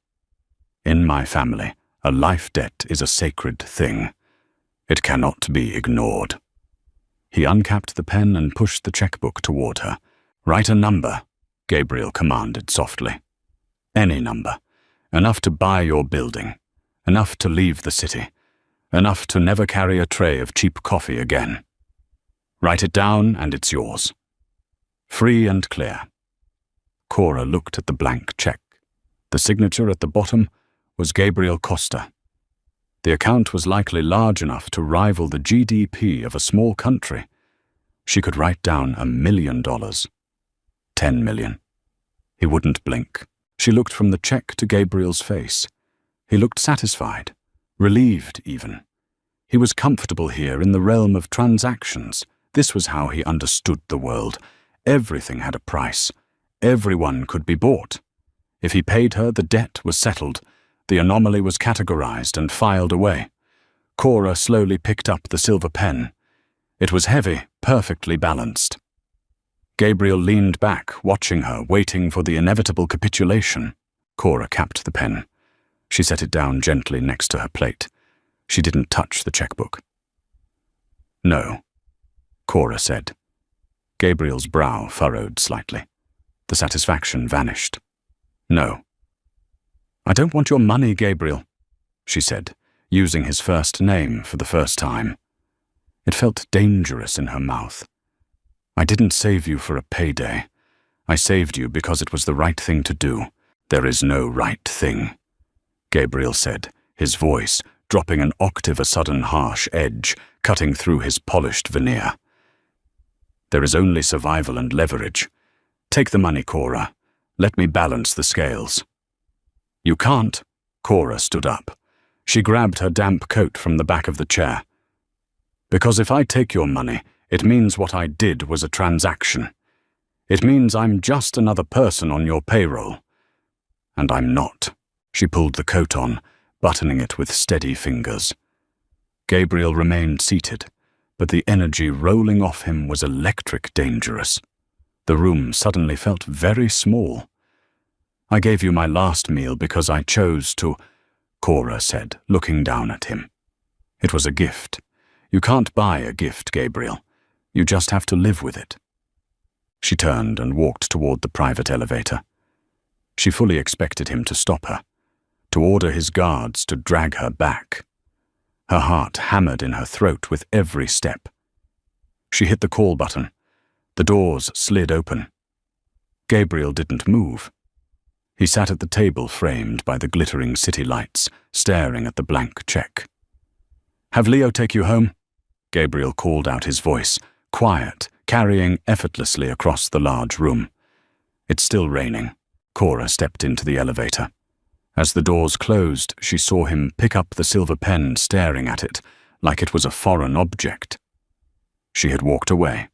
In my family, a life debt is a sacred thing. It cannot be ignored." He uncapped the pen and pushed the checkbook toward her. "Write a number," Gabriel commanded softly. "Any number. Enough to buy your building. Enough to leave the city. Enough to never carry a tray of cheap coffee again. Write it down and it's yours. Free and clear." Cora looked at the blank check. The signature at the bottom was Gabriel Costa. The account was likely large enough to rival the GDP of a small country. She could write down $1 million. 10 million. He wouldn't blink. She looked from the check to Gabriel's face. He looked satisfied, relieved even. He was comfortable here in the realm of transactions. This was how he understood the world. Everything had a price. Everyone could be bought. If he paid her, the debt was settled. The anomaly was categorized and filed away. Cora slowly picked up the silver pen. It was heavy, perfectly balanced. Gabriel leaned back, watching her, waiting for the inevitable capitulation. Cora capped the pen. She set it down gently next to her plate. She didn't touch the checkbook. "No," Cora said. Gabriel's brow furrowed slightly. The satisfaction vanished. "No." "I don't want your money, Gabriel," she said, using his first name for the first time. It felt dangerous in her mouth. "I didn't save you for a payday. I saved you because it was the right thing to do. There is no right thing," Gabriel said, his voice dropping an octave, a sudden harsh edge cutting through his polished veneer. "There is only survival and leverage. Take the money, Cora. Let me balance the scales." "You can't." Cora stood up. She grabbed her damp coat from the back of the chair. "Because if I take your money, it means what I did was a transaction. It means I'm just another person on your payroll. And I'm not." She pulled the coat on, buttoning it with steady fingers. Gabriel remained seated, but the energy rolling off him was electric dangerous. The room suddenly felt very small. "I gave you my last meal because I chose to," Cora said, looking down at him. "It was a gift. You can't buy a gift, Gabriel. You just have to live with it." She turned and walked toward the private elevator. She fully expected him to stop her, to order his guards to drag her back. Her heart hammered in her throat with every step. She hit the call button. The doors slid open. Gabriel didn't move. He sat at the table framed by the glittering city lights, staring at the blank check. "Have Leo take you home?" Gabriel called out, his voice, quiet, carrying effortlessly across the large room. "It's still raining." Cora stepped into the elevator. As the doors closed, she saw him pick up the silver pen, staring at it, like it was a foreign object. She had walked away.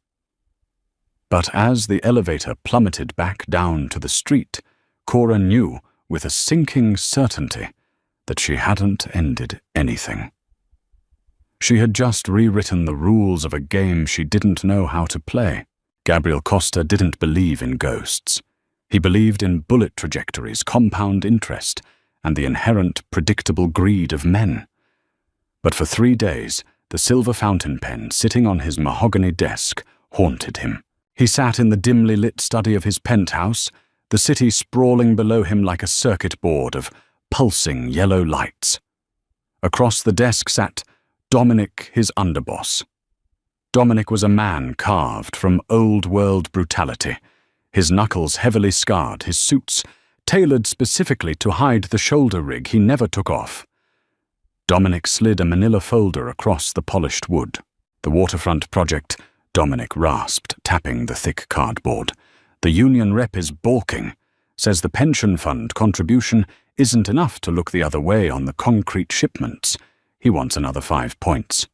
But as the elevator plummeted back down to the street, Cora knew, with a sinking certainty, that she hadn't ended anything. She had just rewritten the rules of a game she didn't know how to play. Gabriel Costa didn't believe in ghosts. He believed in bullet trajectories, compound interest, and the inherent predictable greed of men. But for 3 days, the silver fountain pen sitting on his mahogany desk haunted him. He sat in the dimly lit study of his penthouse, the city sprawling below him like a circuit board of pulsing yellow lights. Across the desk sat Dominic, his underboss. Dominic was a man carved from old-world brutality, his knuckles heavily scarred, his suits tailored specifically to hide the shoulder rig he never took off. Dominic slid a manila folder across the polished wood. The waterfront project, Dominic rasped, tapping the thick cardboard. The union rep is balking, says the pension fund contribution isn't enough to look the other way on the concrete shipments. He wants another 5 points.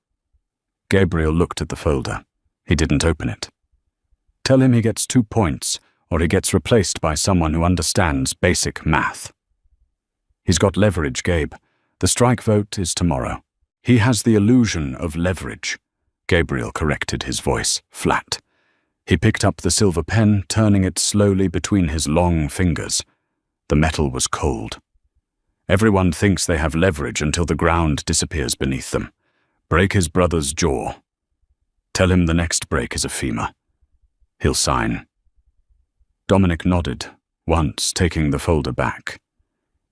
Gabriel looked at the folder. He didn't open it. Tell him he gets 2 points, or he gets replaced by someone who understands basic math. He's got leverage, Gabe. The strike vote is tomorrow. He has the illusion of leverage. Gabriel corrected his voice, flat. He picked up the silver pen, turning it slowly between his long fingers. The metal was cold. Everyone thinks they have leverage until the ground disappears beneath them. Break his brother's jaw. Tell him the next break is a femur. He'll sign. Dominic nodded, once taking the folder back.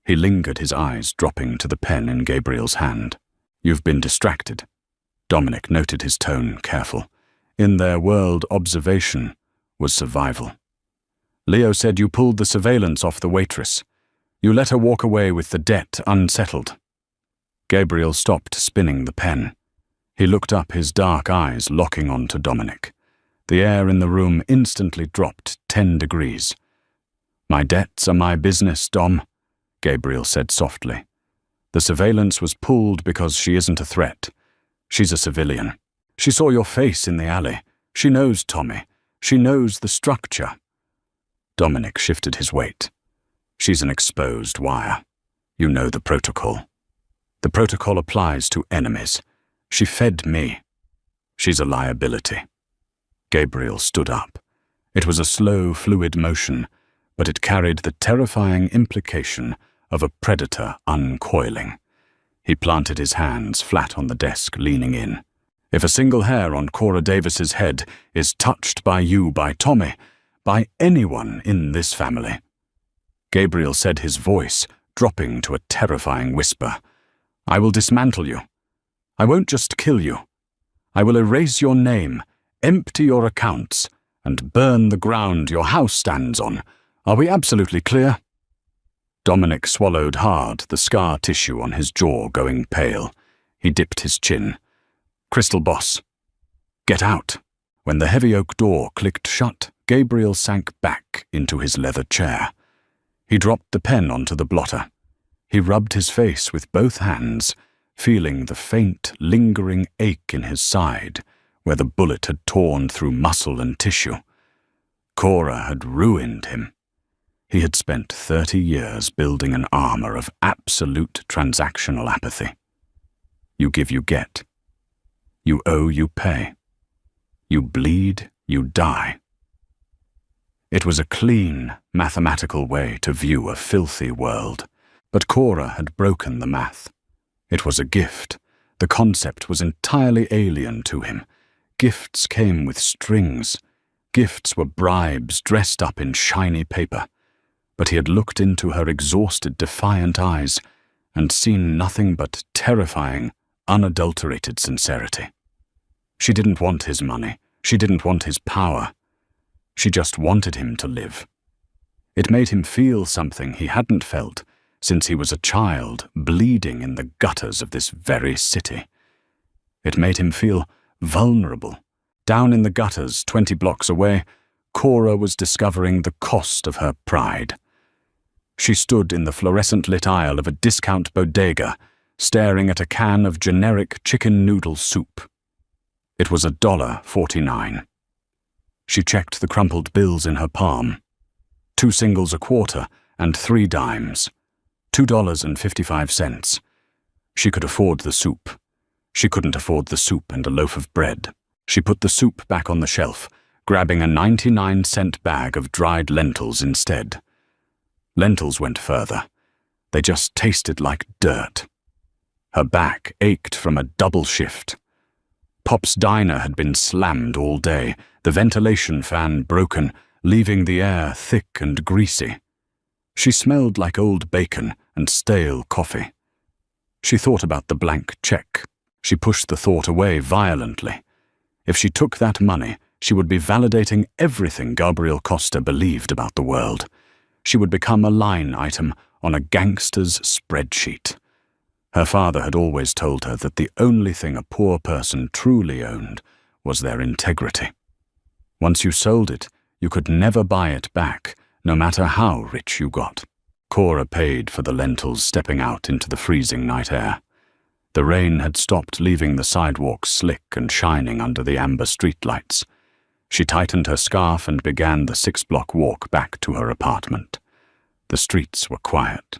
He lingered, his eyes dropping to the pen in Gabriel's hand. You've been distracted. Dominic noted his tone, careful. In their world, observation was survival. Leo said you pulled the surveillance off the waitress. You let her walk away with the debt unsettled. Gabriel stopped spinning the pen. He looked up, his dark eyes locking onto Dominic. The air in the room instantly dropped 10 degrees. My debts are my business, Dom, Gabriel said softly. The surveillance was pulled because she isn't a threat. She's a civilian. She saw your face in the alley. She knows Tommy. She knows the structure. Dominic shifted his weight. She's an exposed wire. You know the protocol. The protocol applies to enemies. She fed me. She's a liability. Gabriel stood up. It was a slow, fluid motion, but it carried the terrifying implication of a predator uncoiling. He planted his hands flat on the desk, leaning in. If a single hair on Cora Davis's head is touched by you, by Tommy, by anyone in this family. Gabriel said, his voice dropping to a terrifying whisper. I will dismantle you. I won't just kill you. I will erase your name, empty your accounts, and burn the ground your house stands on. Are we absolutely clear? Dominic swallowed hard, the scar tissue on his jaw going pale. He dipped his chin. Crystal Boss. Get out. When the heavy oak door clicked shut, Gabriel sank back into his leather chair. He dropped the pen onto the blotter. He rubbed his face with both hands, feeling the faint, lingering ache in his side, where the bullet had torn through muscle and tissue. Cora had ruined him. He had spent 30 years building an armor of absolute transactional apathy. You give, you get. You owe, you pay. You bleed, you die. It was a clean, mathematical way to view a filthy world, but Cora had broken the math. It was a gift. The concept was entirely alien to him. Gifts came with strings. Gifts were bribes dressed up in shiny paper. But he had looked into her exhausted, defiant eyes and seen nothing but terrifying, unadulterated sincerity. She didn't want his money. She didn't want his power. She just wanted him to live. It made him feel something he hadn't felt since he was a child bleeding in the gutters of this very city. It made him feel vulnerable. Down in the gutters, 20 blocks away, Cora was discovering the cost of her pride. She stood in the fluorescent-lit aisle of a discount bodega, staring at a can of generic chicken noodle soup. It was $1.49. She checked the crumpled bills in her palm. 2 singles a quarter and 3 dimes. $2.55. She could afford the soup. She couldn't afford the soup and a loaf of bread. She put the soup back on the shelf, grabbing a 99-cent bag of dried lentils instead. Lentils went further. They just tasted like dirt. Her back ached from a double shift. Pop's diner had been slammed all day, the ventilation fan broken, leaving the air thick and greasy. She smelled like old bacon and stale coffee. She thought about the blank check. She pushed the thought away violently. If she took that money, she would be validating everything Gabriel Costa believed about the world. She would become a line item on a gangster's spreadsheet. Her father had always told her that the only thing a poor person truly owned was their integrity. Once you sold it, you could never buy it back, no matter how rich you got. Cora paid for the lentils, stepping out into the freezing night air. The rain had stopped, leaving the sidewalks slick and shining under the amber streetlights. She tightened her scarf and began the 6-block walk back to her apartment. The streets were quiet.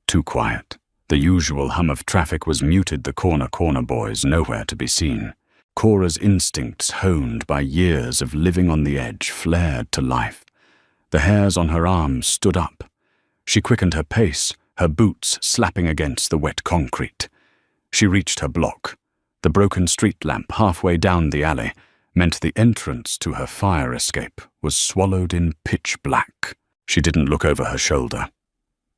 Too quiet. The usual hum of traffic was muted, the corner boys nowhere to be seen. Cora's instincts, honed by years of living on the edge, flared to life. The hairs on her arms stood up. She quickened her pace, her boots slapping against the wet concrete. She reached her block. The broken street lamp halfway down the alley meant the entrance to her fire escape was swallowed in pitch black. She didn't look over her shoulder.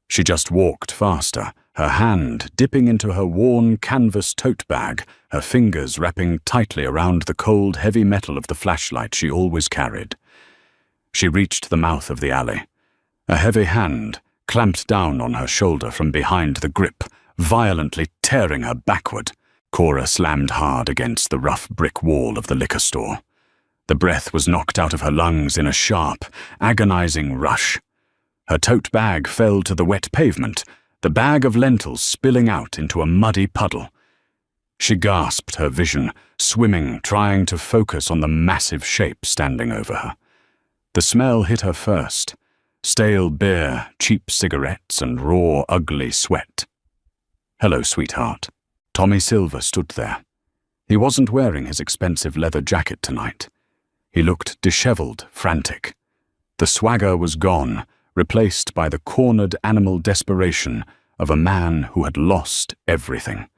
She just walked faster, her hand dipping into her worn canvas tote bag, her fingers wrapping tightly around the cold, heavy metal of the flashlight she always carried. She reached the mouth of the alley. A heavy hand clamped down on her shoulder from behind the grip, violently tearing her backward. Cora slammed hard against the rough brick wall of the liquor store. The breath was knocked out of her lungs in a sharp, agonizing rush. Her tote bag fell to the wet pavement, the bag of lentils spilling out into a muddy puddle. She gasped, her vision swimming, trying to focus on the massive shape standing over her. The smell hit her first: stale beer, cheap cigarettes, and raw, ugly sweat. "Hello, sweetheart." Tommy Silver stood there. He wasn't wearing his expensive leather jacket tonight. He looked disheveled, frantic. The swagger was gone, replaced by the cornered animal desperation of a man who had lost everything.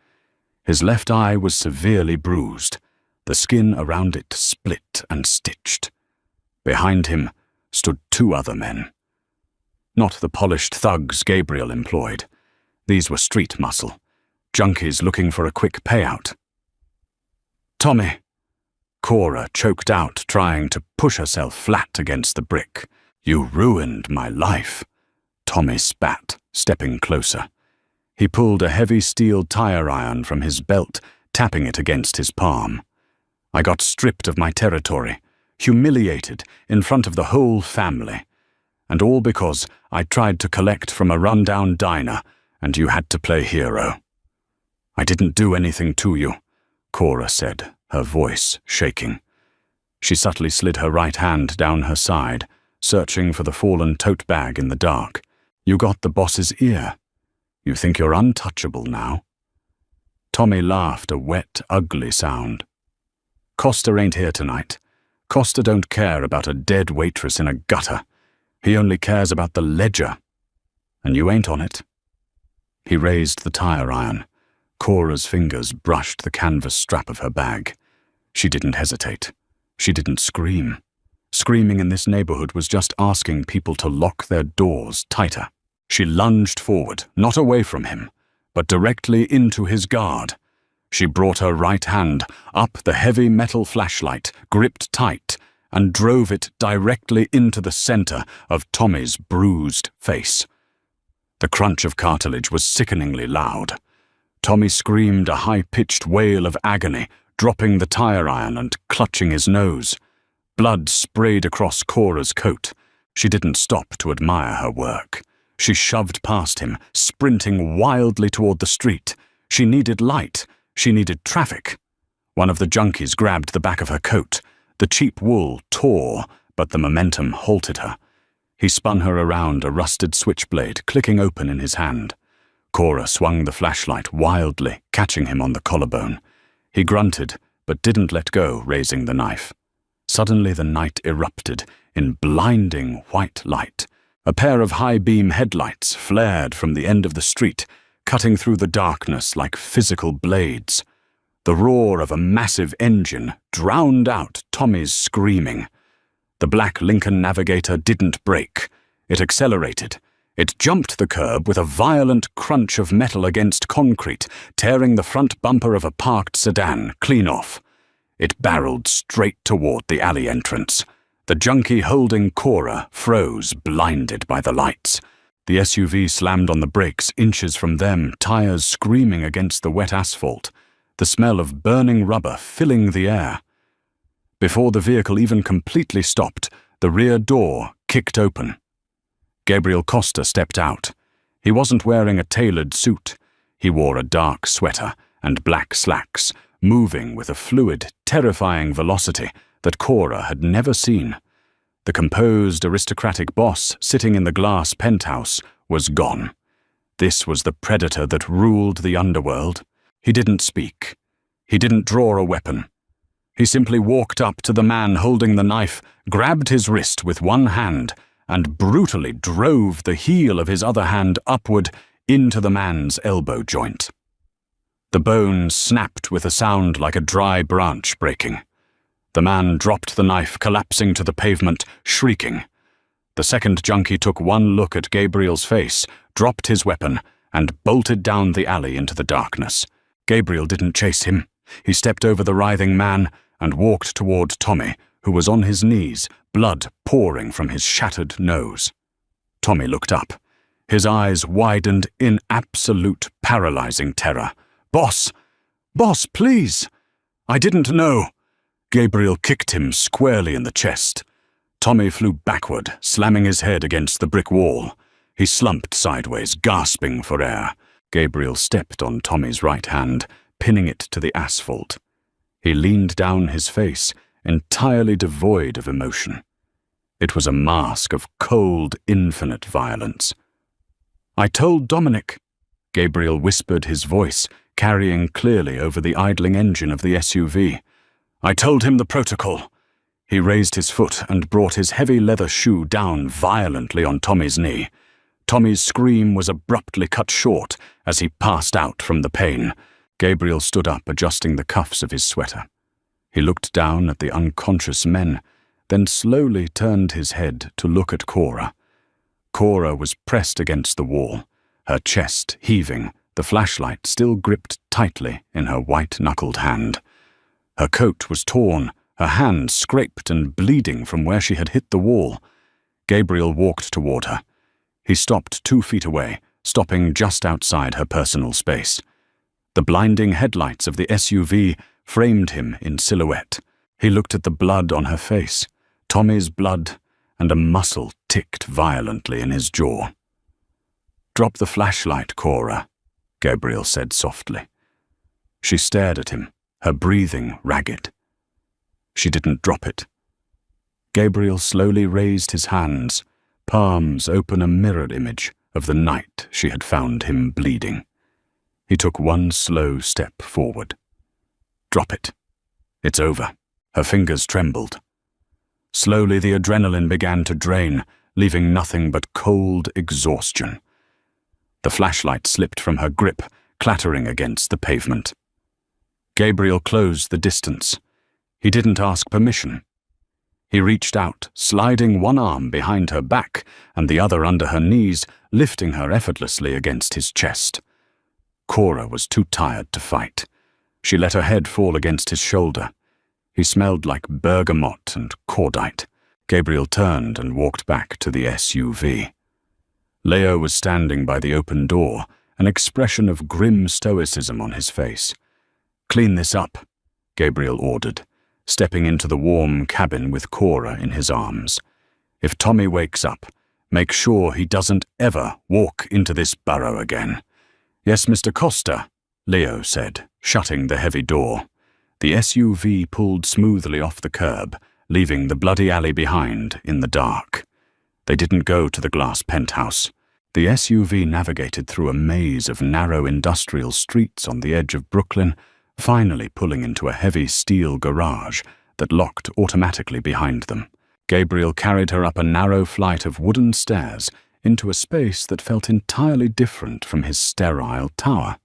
His left eye was severely bruised, the skin around it split and stitched. Behind him stood 2 other men. Not the polished thugs Gabriel employed. These were street muscle, junkies looking for a quick payout. "Tommy!" Cora choked out, trying to push herself flat against the brick. "You ruined my life." Tommy spat, stepping closer. He pulled a heavy steel tire iron from his belt, tapping it against his palm. "I got stripped of my territory, humiliated in front of the whole family. And all because I tried to collect from a rundown diner, and you had to play hero." "I didn't do anything to you," Cora said, her voice shaking. She subtly slid her right hand down her side, searching for the fallen tote bag in the dark. "You got the boss's ear. You think you're untouchable now?" Tommy laughed, a wet, ugly sound. "Costa ain't here tonight. Costa don't care about a dead waitress in a gutter. He only cares about the ledger. And you ain't on it." He raised the tire iron. Cora's fingers brushed the canvas strap of her bag. She didn't hesitate. She didn't scream. Screaming in this neighborhood was just asking people to lock their doors tighter. She lunged forward, not away from him, but directly into his guard. She brought her right hand up the heavy metal flashlight, gripped tight, and drove it directly into the center of Tommy's bruised face. The crunch of cartilage was sickeningly loud. Tommy screamed a high-pitched wail of agony, dropping the tire iron and clutching his nose. Blood sprayed across Cora's coat. She didn't stop to admire her work. She shoved past him, sprinting wildly toward the street. She needed light. She needed traffic. One of the junkies grabbed the back of her coat. The cheap wool tore, but the momentum halted her. He spun her around, a rusted switchblade clicking open in his hand. Cora swung the flashlight wildly, catching him on the collarbone. He grunted, but didn't let go, raising the knife. Suddenly the night erupted in blinding white light. A pair of high-beam headlights flared from the end of the street, cutting through the darkness like physical blades. The roar of a massive engine drowned out Tommy's screaming. The black Lincoln Navigator didn't brake. It accelerated. It jumped the curb with a violent crunch of metal against concrete, tearing the front bumper of a parked sedan clean off. It barreled straight toward the alley entrance. The junkie holding Cora froze, blinded by the lights. The SUV slammed on the brakes inches from them, tires screaming against the wet asphalt, the smell of burning rubber filling the air. Before the vehicle even completely stopped, the rear door kicked open. Gabriel Costa stepped out. He wasn't wearing a tailored suit. He wore a dark sweater and black slacks, moving with a fluid, terrifying velocity that Cora had never seen. The composed, aristocratic boss sitting in the glass penthouse was gone. This was the predator that ruled the underworld. He didn't speak. He didn't draw a weapon. He simply walked up to the man holding the knife, grabbed his wrist with one hand, and brutally drove the heel of his other hand upward into the man's elbow joint. The bone snapped with a sound like a dry branch breaking. The man dropped the knife, collapsing to the pavement, shrieking. The second junkie took one look at Gabriel's face, dropped his weapon, and bolted down the alley into the darkness. Gabriel didn't chase him. He stepped over the writhing man and walked toward Tommy, who was on his knees, blood pouring from his shattered nose. Tommy looked up. His eyes widened in absolute paralyzing terror. "Boss! Boss, please! I didn't know!" Gabriel kicked him squarely in the chest. Tommy flew backward, slamming his head against the brick wall. He slumped sideways, gasping for air. Gabriel stepped on Tommy's right hand, pinning it to the asphalt. He leaned down his face, entirely devoid of emotion. It was a mask of cold, infinite violence. "I told Dominic," Gabriel whispered, his voice carrying clearly over the idling engine of the SUV. "I told him the protocol." He raised his foot and brought his heavy leather shoe down violently on Tommy's knee. Tommy's scream was abruptly cut short as he passed out from the pain. Gabriel stood up, adjusting the cuffs of his sweater. He looked down at the unconscious men, then slowly turned his head to look at Cora. Cora was pressed against the wall, her chest heaving, the flashlight still gripped tightly in her white-knuckled hand. Her coat was torn, her hand scraped and bleeding from where she had hit the wall. Gabriel walked toward her. He stopped 2 feet away, stopping just outside her personal space. The blinding headlights of the SUV framed him in silhouette. He looked at the blood on her face, Tommy's blood, and a muscle ticked violently in his jaw. "Drop the flashlight, Cora," Gabriel said softly. She stared at him, her breathing ragged. She didn't drop it. Gabriel slowly raised his hands, palms open, a mirror image of the night she had found him bleeding. He took one slow step forward. "Drop it. It's over." Her fingers trembled. Slowly the adrenaline began to drain, leaving nothing but cold exhaustion. The flashlight slipped from her grip, clattering against the pavement. Gabriel closed the distance. He didn't ask permission. He reached out, sliding one arm behind her back and the other under her knees, lifting her effortlessly against his chest. Cora was too tired to fight. She let her head fall against his shoulder. He smelled like bergamot and cordite. Gabriel turned and walked back to the SUV. Leo was standing by the open door, an expression of grim stoicism on his face. "Clean this up," Gabriel ordered, stepping into the warm cabin with Cora in his arms. "If Tommy wakes up, make sure he doesn't ever walk into this burrow again." "Yes, Mr. Costa," Leo said, shutting the heavy door. The SUV pulled smoothly off the curb, leaving the bloody alley behind in the dark. They didn't go to the glass penthouse. The SUV navigated through a maze of narrow industrial streets on the edge of Brooklyn, finally pulling into a heavy steel garage that locked automatically behind them. Gabriel carried her up a narrow flight of wooden stairs into a space that felt entirely different from his sterile tower.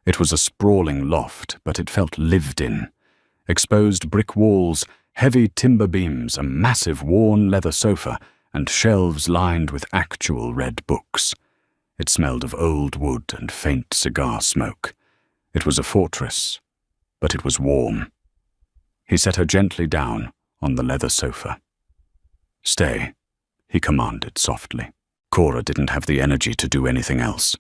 It was a sprawling loft, but it felt lived in. Exposed brick walls, heavy timber beams, a massive worn leather sofa, and shelves lined with actual red books. It smelled of old wood and faint cigar smoke. It was a fortress, but it was warm. He set her gently down on the leather sofa. "Stay," he commanded softly. Cora didn't have the energy to do anything else.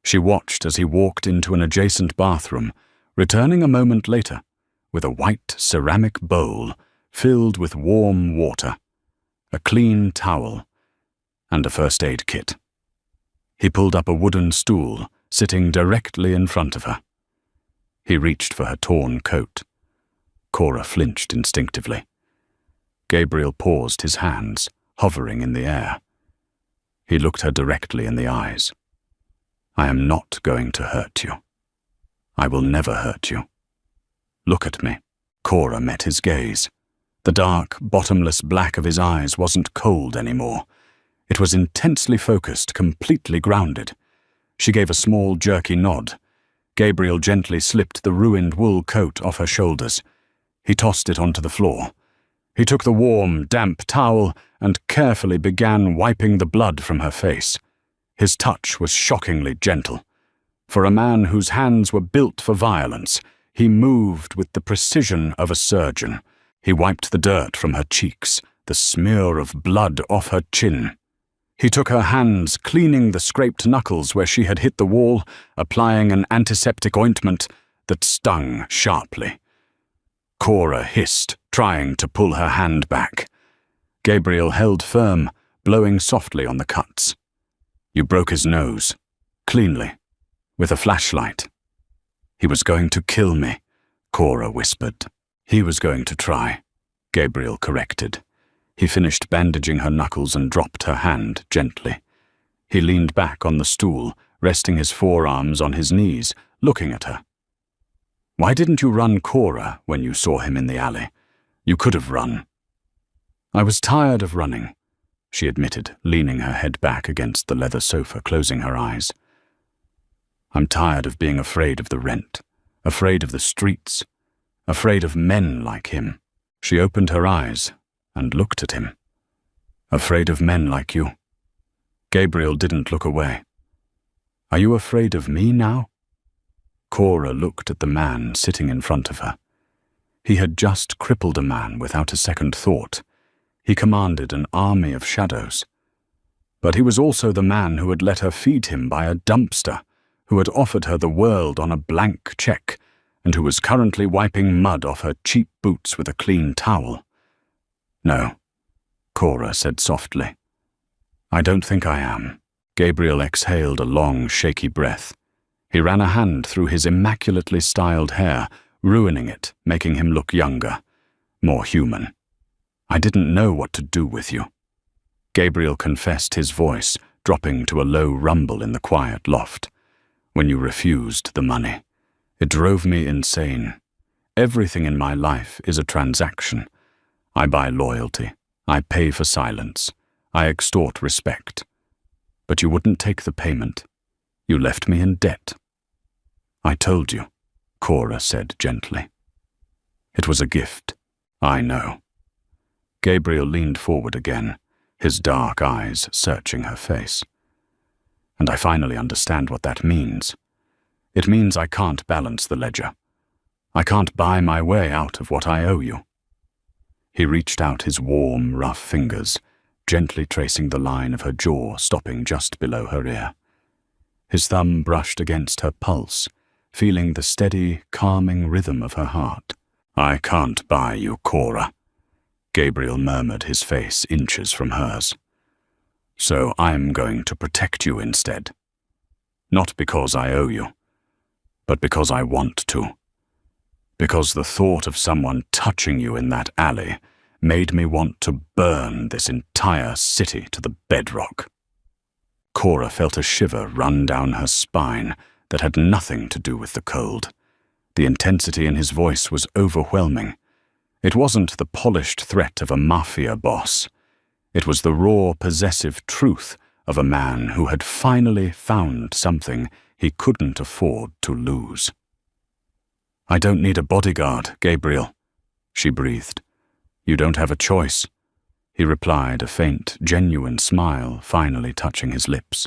She watched as he walked into an adjacent bathroom, returning a moment later with a white ceramic bowl filled with warm water, a clean towel, and a first aid kit. He pulled up a wooden stool, sitting directly in front of her. He reached for her torn coat. Cora flinched instinctively. Gabriel paused, his hands hovering in the air. He looked her directly in the eyes. "I am not going to hurt you. I will never hurt you. Look at me." Cora met his gaze. The dark, bottomless black of his eyes wasn't cold anymore. It was intensely focused, completely grounded. She gave a small, jerky nod. Gabriel gently slipped the ruined wool coat off her shoulders. He tossed it onto the floor. He took the warm, damp towel and carefully began wiping the blood from her face. His touch was shockingly gentle. For a man whose hands were built for violence, he moved with the precision of a surgeon. He wiped the dirt from her cheeks, the smear of blood off her chin. He took her hands, cleaning the scraped knuckles where she had hit the wall, applying an antiseptic ointment that stung sharply. Cora hissed, trying to pull her hand back. Gabriel held firm, blowing softly on the cuts. "You broke his nose, cleanly, with a flashlight." "He was going to kill me," Cora whispered. "He was going to try," Gabriel corrected. He finished bandaging her knuckles and dropped her hand gently. He leaned back on the stool, resting his forearms on his knees, looking at her. "Why didn't you run, Cora, when you saw him in the alley? You could have run." "I was tired of running," she admitted, leaning her head back against the leather sofa, closing her eyes. "I'm tired of being afraid of the rent, afraid of the streets, afraid of men like him." She opened her eyes and looked at him. "Afraid of men like you?" Gabriel didn't look away. "Are you afraid of me now?" Cora looked at the man sitting in front of her. He had just crippled a man without a second thought. He commanded an army of shadows. But he was also the man who had let her feed him by a dumpster, who had offered her the world on a blank check, and who was currently wiping mud off her cheap boots with a clean towel. "No," Cora said softly. "I don't think I am." Gabriel exhaled a long, shaky breath. He ran a hand through his immaculately styled hair, ruining it, making him look younger, more human. "I didn't know what to do with you." Gabriel confessed, his voice dropping to a low rumble in the quiet loft. "When you refused the money, it drove me insane. Everything in my life is a transaction. I buy loyalty. I pay for silence. I extort respect. But you wouldn't take the payment. You left me in debt." "I told you," Cora said gently. "It was a gift. I know." Gabriel leaned forward again, his dark eyes searching her face. "And I finally understand what that means. It means I can't balance the ledger. I can't buy my way out of what I owe you." He reached out his warm, rough fingers, gently tracing the line of her jaw, stopping just below her ear. His thumb brushed against her pulse, feeling the steady, calming rhythm of her heart. "I can't buy you, Cora," Gabriel murmured, his face inches from hers. "So I'm going to protect you instead. Not because I owe you, but because I want to. Because the thought of someone touching you in that alley made me want to burn this entire city to the bedrock. Cora felt a shiver run down her spine that had nothing to do with the cold. The intensity in his voice was overwhelming. It wasn't the polished threat of a mafia boss. It was the raw, possessive truth of a man who had finally found something he couldn't afford to lose. "I don't need a bodyguard, Gabriel," she breathed. "You don't have a choice," he replied, a faint, genuine smile finally touching his lips.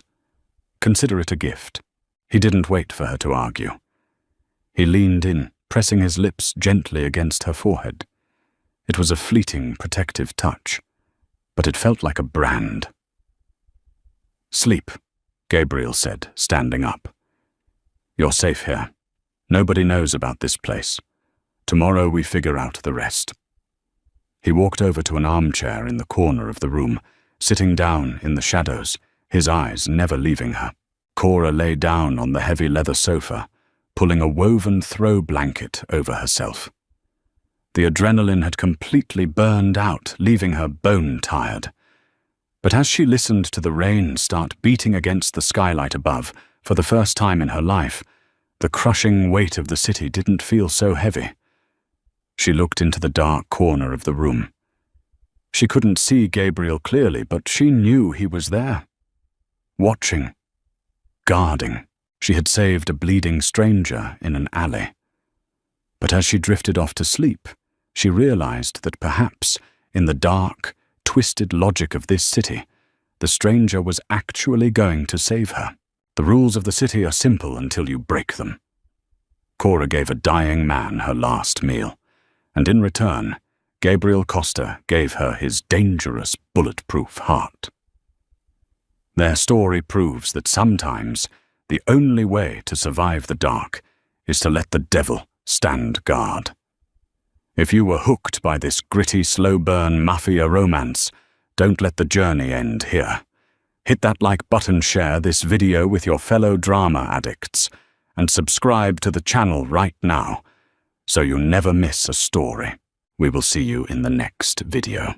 "Consider it a gift." He didn't wait for her to argue. He leaned in, pressing his lips gently against her forehead. It was a fleeting, protective touch, but it felt like a brand. "Sleep," Gabriel said, standing up. "You're safe here. Nobody knows about this place. Tomorrow we figure out the rest." He walked over to an armchair in the corner of the room, sitting down in the shadows, his eyes never leaving her. Cora lay down on the heavy leather sofa, pulling a woven throw blanket over herself. The adrenaline had completely burned out, leaving her bone-tired. But as she listened to the rain start beating against the skylight above, for the first time in her life, the crushing weight of the city didn't feel so heavy. She looked into the dark corner of the room. She couldn't see Gabriel clearly, but she knew he was there. Watching. Guarding. She had saved a bleeding stranger in an alley. But as she drifted off to sleep, she realized that perhaps, in the dark, twisted logic of this city, the stranger was actually going to save her. The rules of the city are simple until you break them. Cora gave a dying man her last meal, and in return, Gabriel Costa gave her his dangerous, bulletproof heart. Their story proves that sometimes the only way to survive the dark is to let the devil stand guard. If you were hooked by this gritty, slow-burn mafia romance, don't let the journey end here. Hit that like button, share this video with your fellow drama addicts, and subscribe to the channel right now so you never miss a story. We will see you in the next video.